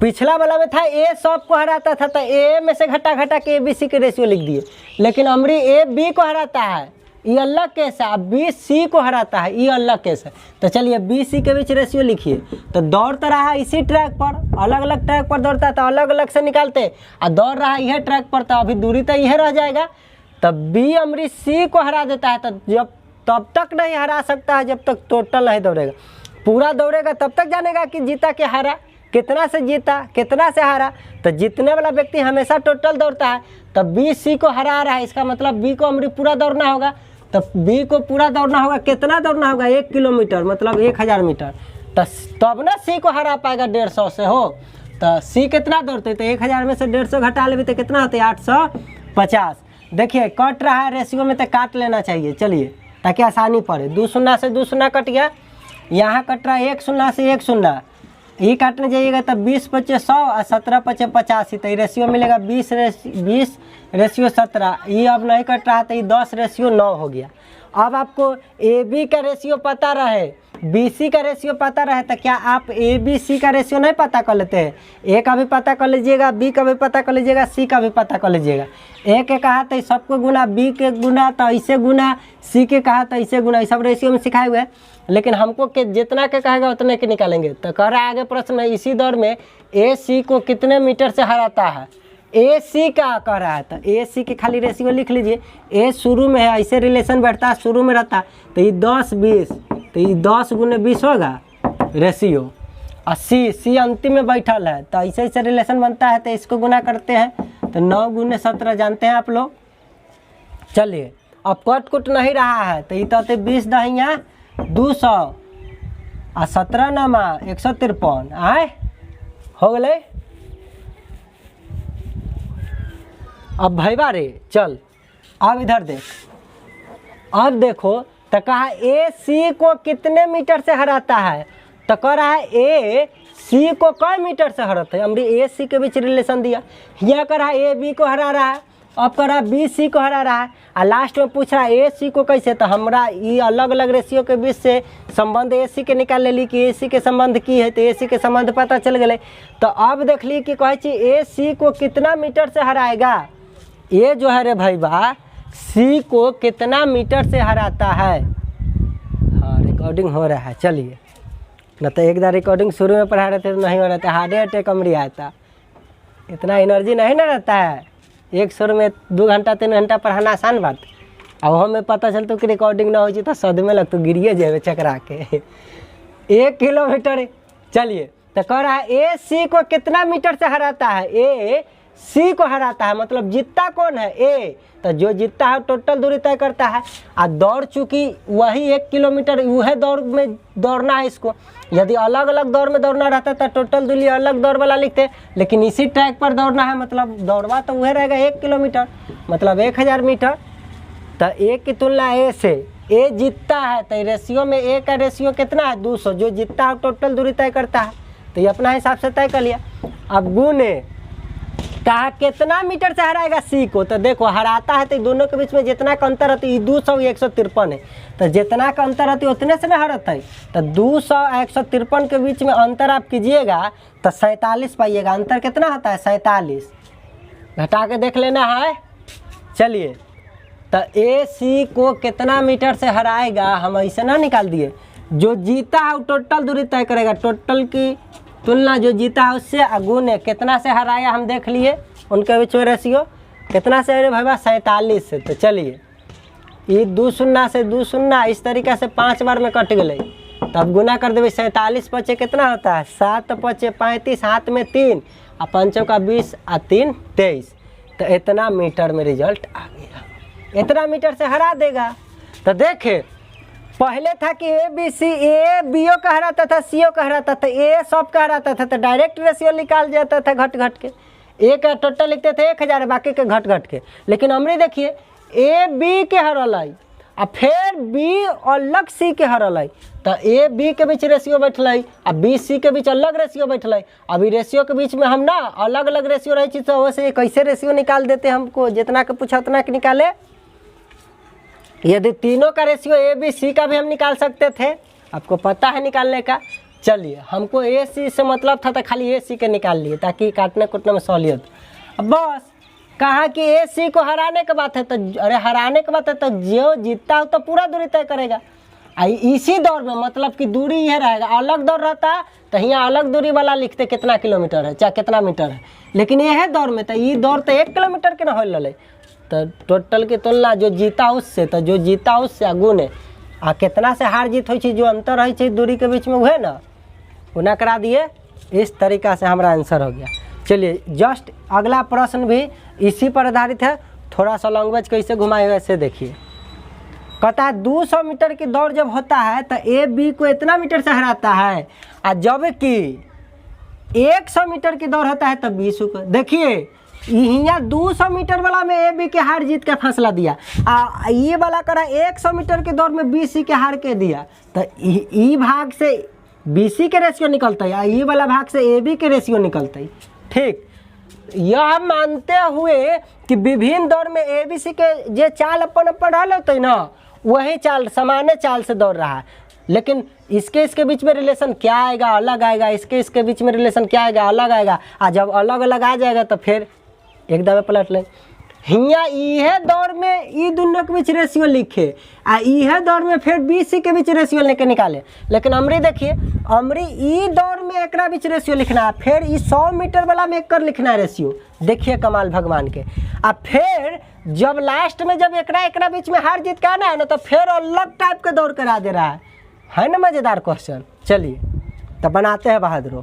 पिछला वाला में था A सब को हराता था, तो A में से घटा घटा के ABC के रेशियो लिख दिए। लेकिन अमरी A B को हराता है, ये अलग केस है। अब B C को हराता है, ये अलग केस है। तो चलिए B C के बीच रेशियो लिखिए। तो दौड़ तो रहा है इसी ट्रैक पर, अलग अलग ट्रैक पर दौड़ता है तो अलग अलग से निकालते, और दौड़ रहा है यह ट्रैक पर, तो अभी दूरी तो यह रह जाएगा। तब B अमरी C को हरा देता है। तो जब तब तक नहीं हरा सकता है जब तक टोटल नहीं दौड़ेगा। पूरा दौड़ेगा तब तक जानेगा कि जीता कि हारा, कितना से जीता कितना से हारा। तो जीतने वाला व्यक्ति हमेशा टोटल दौड़ता है। तब B C को हरा रहा है, इसका मतलब B को अमरी पूरा दौड़ना होगा। तो B को पूरा दौड़ना होगा, कितना दौड़ना होगा 1 किलोमीटर, मतलब 1000 मीटर। तब ना C को हरा पाएगा 150 से हो। तो C कितना दौड़ते, तो 1000 में से 150 घटा लेते तो कितना होते 850। 50। देखिए कट रहा है रेशियो में तो काट लेना चाहिए, चलिए ताकि आसानी पड़े। 2 शून्य से 2 शून्य कट गया, यहाँ कट रहा है 1 शून्य से 1 शून्य, ये काटने जाइएगा तब 20 पचे 100 और 17 पचे 85, तो ये रेशियो मिलेगा 20 रेशियो 17। ये अब नहीं कट रहा तो ये 10 रेशियो 9 हो गया। अब आपको ए बी का रेशियो पता रहे, बी सी का रेशियो पता रहे, तो क्या आप ए बी सी का रेशियो नहीं पता कर लेते हैं? ए का भी पता कर लीजिएगा, बी का भी पता कर लीजिएगा, सी का भी पता कर लीजिएगा। ए के कहा तो सबको गुना, बी के गुना तो ऐसे गुना, सी के कहा तो ऐसे गुना, ये सब रेशियो में सिखाए हुए हैं। लेकिन हमको के जितना के कहेगा उतने के निकालेंगे। तो कह रहा है आगे प्रश्न में, इसी दौर में ए सी को कितने मीटर से हराता है? ए सी का कह रहा है, तो ए सी के खाली रेशियो लिख लीजिए। ए शुरू में है, ऐसे रिलेशन बैठता है, शुरू में रहता है, तो ये 10 20, तो ये 10 गुने 20 होगा रेशियो। और सी अंतिम में बैठल है, तो ऐसे ऐसे रिलेशन बनता है, तो इसको गुना करते हैं, तो 9 गुने 17 जानते हैं आप लोग। चलिए अब कट कुट नहीं रहा है, तो ये तो 20 दहिया 200 और 17 नमा 153 आए हो गए। अब भैया रे चल, अब इधर देख, अब देखो तो कहा ए सी को कितने मीटर से हराता है? तो कह रहा है ए सी को कई मीटर से हराता है। हमने ए सी के बीच रिलेशन दिया, यह कह रहा है ए बी को हरा रहा है, अब कह रहा है बी सी को हरा रहा है, और लास्ट में पूछ रहा है ए सी को कैसे। तो हमरा ये अलग अलग रेशियो के बीच से संबंध ए सी के निकाल लेली कि ए सी के संबंध की है, तो ए सी के संबंध पता चल गए। तो अब देख ली कि कहे ए सी को कितना मीटर से हराएगा? ये जो है रे भैया सी को कितना मीटर से हराता है? हाँ रिकॉर्डिंग हो रहा है, चलिए न तो एक बार रिकॉर्डिंग शुरू में पढ़ा रहे थे तो नहीं हो रहा था, हार्ट अटैक कमरी आता, इतना एनर्जी नहीं ना रहता है। एक सुर में 2 घंटा 3 घंटा पढ़ाना आसान बात, अब हमें पता चलता कि रिकॉर्डिंग ना हो तो सदमे लगता, गिरिए जाए चकरा के 1 किलोमीटर। चलिए तो कह रहा है ए सी को कितना मीटर से हराता है? ए सी को हराता है, मतलब जीतता कौन है? ए। तो जो जीतता है टोटल दूरी तय करता है, और दौड़ चूँकि वही 1 किलोमीटर वह दौड़ में दौड़ना है इसको। यदि अलग अलग दौड़ में दौड़ना रहता तो टोटल दूरी अलग दौड़ वाला लिखते, लेकिन इसी ट्रैक पर दौड़ना है, मतलब दौड़वा तो वह रहेगा 1 किलोमीटर, मतलब 1000 मीटर। तो ए की तुलना ए से, ए जीतता है तो रेशियो में ए का रेशियो कितना है? 200। जो जीतता है टोटल दूरी तय करता है, तो ये अपना हिसाब से तय कर लिया। अब गुने कहा कितना मीटर से हराएगा सी को? तो देखो हराता है तो दोनों के बीच में जितना का अंतर रहता है, 200 153 है, तो जितना का अंतर रहता है उतने से ना हरता है। तो 200 153 के बीच में अंतर आप कीजिएगा तो 47 पाइएगा। अंतर कितना होता है? 47। घटा के देख लेना है। चलिए तो ए सी को कितना मीटर से हराएगा हम ऐसे ना निकाल दिए, जो जीता है वो टोटल दूरी तय करेगा, टोटल की तुलना जो जीता है उससे अगुने कितना से हराया हम देख लिए, उनके बीच में रेशियो कितना से है भाई? 47 से। तो चलिए ये 2 शून्य से 2 शून्य इस तरीके से 5 बार में कट गए, तब गुना कर देवे। 47 पचे कितना होता है? 7 पचे 35, हाथ में 3 और 5 का 20 और 3 23। तो इतना मीटर में रिजल्ट आ गया, इतना मीटर से हरा देगा। तो देखे पहले था कि A B C, A B O का हराता था, सी ओ का हराता था, ए सब का हराता था, तो डायरेक्ट रेशियो निकाल जाता था घट घट के। ए का टोटल लिखते थे 1000, बाकी के घट घट के। लेकिन हमने देखिए ए बी के हरल है और फिर बी अलग सी के हरल है, तो ए बी के बीच रेशियो बैठल है और बी सी के बीच अलग रेशियो बैठल है। अभी रेशियो के बीच में हम ना अलग अलग रेशियो रही चीज़, तो वैसे कैसे रेशियो निकाल देते हमको, जितना के पूछा उतना के निकाले। यदि तीनों का रेशियो ए बी सी का भी हम निकाल सकते थे, आपको पता है निकालने का। चलिए हमको ए सी से मतलब था तो खाली ए सी के निकाल लिए ताकि काटने कूटने में सहूलियत। अब बस कहा कि ए सी को हराने के बात है, तो अरे हराने के बात है तो जो जीतता हो तो पूरा दूरी तय करेगा। इसी दौर में मतलब कि दूरी यह रहेगा, अलग दौर रहता तो यहाँ अलग दूरी वाला लिखते कितना किलोमीटर है चाहे कितना मीटर है, लेकिन यह दौर में तो ये दौर तो 1 किलोमीटर के ना हो लले। तो टोटल की तुलना जो जीता उससे, तो जो जीता उससे गुने आ कितना से हार जीत हो, जो अंतर है दूरी के बीच में वह ना गुना करा दिए। इस तरीका से हमारा आंसर हो गया। चलिए जस्ट अगला प्रश्न भी इसी पर आधारित है, थोड़ा सा लैंग्वेज कैसे घुमाए वैसे देखिए। कहता है 200 मीटर की दौड़ जब होता है तो ए बी को इतना मीटर से हराता है, और जब कि 100 मीटर की दौड़ होता है तब 20 को। देखिए यहाँ 200 मीटर वाला में ए बी के हार जीत के फैसला दिया, ये वाला करा 100 मीटर के दौड़ में बी सी के हार के दिया, तो ई भाग से बी सी के रेशियो निकलता है, ये वाला भाग से ए बी के रेशियो निकलता है। ठीक, यह मानते हुए कि विभिन्न दौर में ए बी सी के जे चाल अपन रहल होते ना, वही चाल सामान्य चाल से दौड़ रहा है, लेकिन इसके बीच में रिलेशन क्या आएगा, अलग आएगा, इसके बीच में रिलेशन क्या आएगा, अलग आएगा, और जब अलग अलग आ जाएगा तो फिर एकदम पलट लें। हियाँ इहे दौर में ई दोनों के बीच रेशियो लिखे, आ इहे दौर में फिर बी सी के बीच रेशियो लेके निकाले, लेकिन अमरी देखिए, अमरी ई दौर में एक बीच रेशियो लिखना है, फिर ई 100 मीटर वाला में एक लिखना है रेशियो। देखिए कमाल भगवान के। आ फिर जब लास्ट में जब एकरा बीच में हार जीत का आना है ना, तो फिर अलग टाइप के दौड़ करा दे रहा है ना। मज़ेदार क्वेश्चन। चलिए तो बनाते हैं बहादुरों,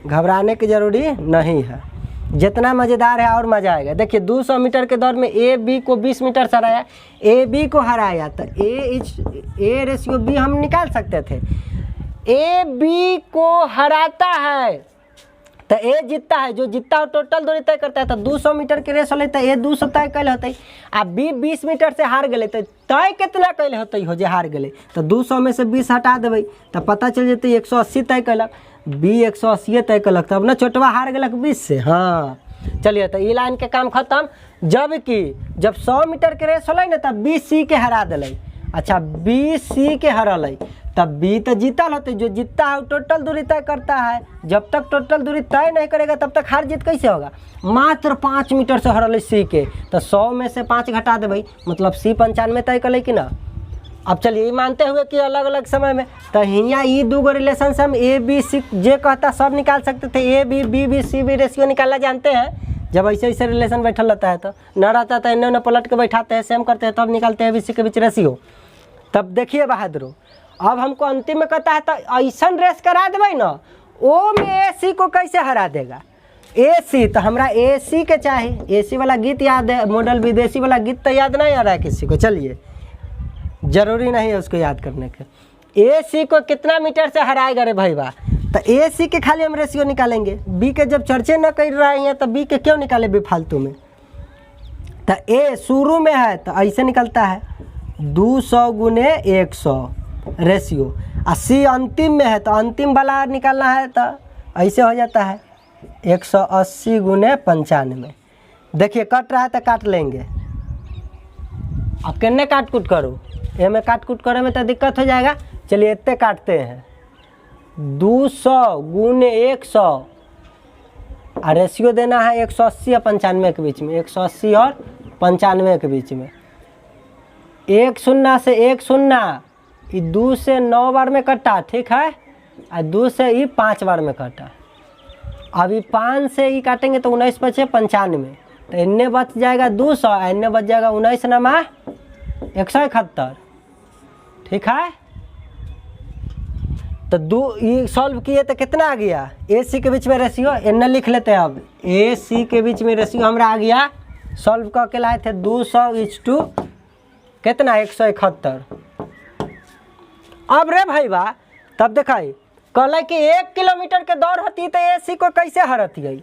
घबराने की जरूरी नहीं है, जितना मज़ेदार है और मज़ा आएगा। देखिए 200 मीटर के दौर में ए बी को 20 मीटर से हराया, ए बी को हराया, तो ए रेशियो बी हम निकाल सकते थे। ए बी को हराता है तो ए जीतता है, जो जीतता है टोटल दूरी तय करता है। तो 200 मीटर के रेस होते ए 200 तय कैल होते, आ बी 20 मीटर से हार गए, तो तय कितना कैल होते हो जे हार गए, तो 200 में से 20 हटा देवे तो पता चल जाते 180 तय कैलक, बी 180 तय कैलक, तब ना छोटवा हार गलक 20 से। हाँ चलिए, तो ई लाइन के काम खत्म। जब 100 मीटर के रेस होलै ना, तब बी सी के हरा दिले। अच्छा, बी सी के हरल, तब बी तो जीतल होते, जो जीतता है टोटल दूरी तय करता है। जब तक टोटल दूरी तय नहीं करेगा तब तक हार जीत कैसे होगा। मात्र 5 मीटर से हरल सी के, तो 100 में से 5 घटा दे भाई, मतलब सी 95 तय कर कि ना। अब चलिए मानते हुए कि अलग अलग समय में, तो यहाँ ये दो रिलेशन से हम ए बी सी जे कहता सब निकाल सकते थे। A B B B C B ratio निकालना जानते हैं। जब ऐसे ऐसे रिलेशन बैठल रहता है तो न रहता तो इन्हें पलट के बैठाते हैं, सेम करते हैं, तब निकालते हैं बी सी के बीच रेशियो। तब देखिए बहादुरों, अब हमको अंतिम में कहता है तो ऐसा रेस करा देवे ना, ओ में ए सी को कैसे हरा देगा। ए सी तो हमारा ए सी के चाहिए। ए सी वाला गीत याद है, मॉडल विदेशी वाला गीत तो याद नहीं आ रहा है किसी को। चलिए, जरूरी नहीं है उसको याद करने के। ए सी को कितना मीटर से हराएगा रे भाई बा, तो ए सी के खाली हम रेशियो निकालेंगे। बी के जब चर्चे न कर रहे हैं तो बी के क्यों निकाले बेफालतू में। तो ए शुरू में है तो ऐसे निकलता है 200 गुने 100 रेशियो, और सी अंतिम में है तो अंतिम वाला निकालना है तो ऐसे हो जाता है 180 गुने 95। देखिए कट रहा है तो काट लेंगे। अब कितने काट कूट करो, ये में काट कूट करे में तो दिक्कत हो जाएगा। चलिए इतने काटते हैं, 200 गुने 100, और रेशियो देना है 180 और 95 के बीच में, 180 और 95 के बीच में। 1 शून्य से 1 शून्य, ये 2 से 9 बार में कटा, ठीक है, और 2 से ये 5 बार में कटा। अभी 5 से ये काटेंगे तो 19 बचे 95, तो इन्ने बच जाएगा 200, इन्ने बच जाएगा 19 नमा 171, ठीक है। तो ये सॉल्व किए तो कितना आ गया, ए सी के बीच में रेशियो इन्ने लिख लेते हैं। अब ए सी के बीच में रेशियो हमारा आ गया, सॉल्व करके लाए थे 200:, कितना 171। अब रे भाई बा, तब दिखाई कहला कि 1 किलोमीटर के दौड़ होती तो ए सी को कैसे हराती है।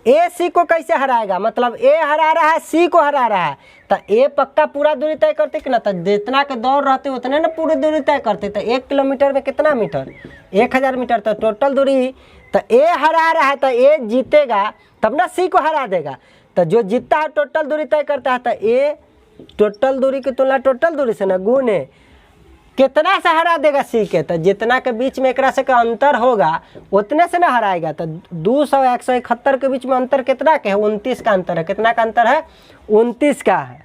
ए सी को कैसे हराएगा, मतलब ए हरा रहा है, सी को हरा रहा है, तो ए पक्का पूरा दूरी तय करते कि ना, तो जितना के दौड़ रहते उतने ना पूरी दूरी तय करते। तो 1 किलोमीटर में कितना मीटर, 1000 मीटर, तो टोटल दूरी, तो ए हरा रहा है तो ए जीतेगा तब ना सी को हरा देगा। तो जो जीतता है टोटल दूरी तय करता है, तो ए टोटल दूरी की तुलना टोटल दूरी से ना गुने कितना से हरा देगा सी के, तो जितना के बीच में एक से का अंतर होगा उतने से ना हराएगा। तो 200 171 के बीच में अंतर कितना के है, 29 का अंतर है। कितना का अंतर है, 29 का है।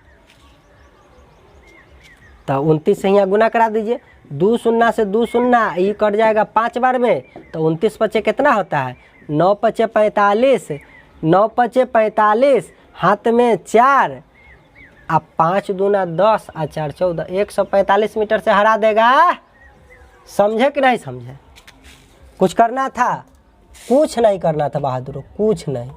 तो 29 से यहाँ गुना करा दीजिए, 2 शून्य से 2 शून्य, ये कट जाएगा 5 बार में, तो 29 पचे कितना होता है, 9 पचे 45, 9 पचे 45, हाथ में 4, अब 5 दूना 10 और 4 14, 145 मीटर से हरा देगा। समझे कि नहीं समझे। कुछ करना था, कुछ नहीं करना था बहादुर, कुछ नहीं।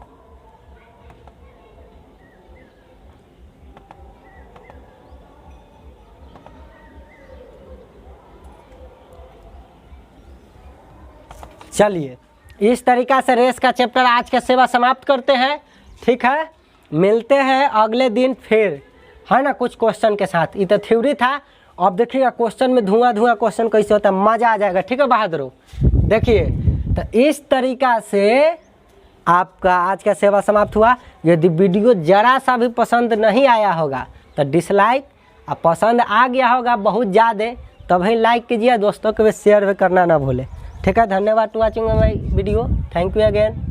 चलिए इस तरीका से रेस का चैप्टर आज का सेवा समाप्त करते हैं, ठीक है। मिलते हैं अगले दिन फिर, है ना, कुछ क्वेश्चन के साथ। ये तो थ्योरी था, अब देखिएगा क्वेश्चन में धुआं क्वेश्चन कैसे होता है, मज़ा आ जाएगा। ठीक है बहादुरों, देखिए तो इस तरीका से आपका आज का सेवा समाप्त हुआ। यदि वीडियो ज़रा सा भी पसंद नहीं आया होगा तो डिसलाइक, और पसंद आ गया होगा बहुत ज़्यादा तभी लाइक कीजिए, दोस्तों को भी शेयर भी करना ना भूलें। ठीक है, धन्यवाद to watching my video, thank you again.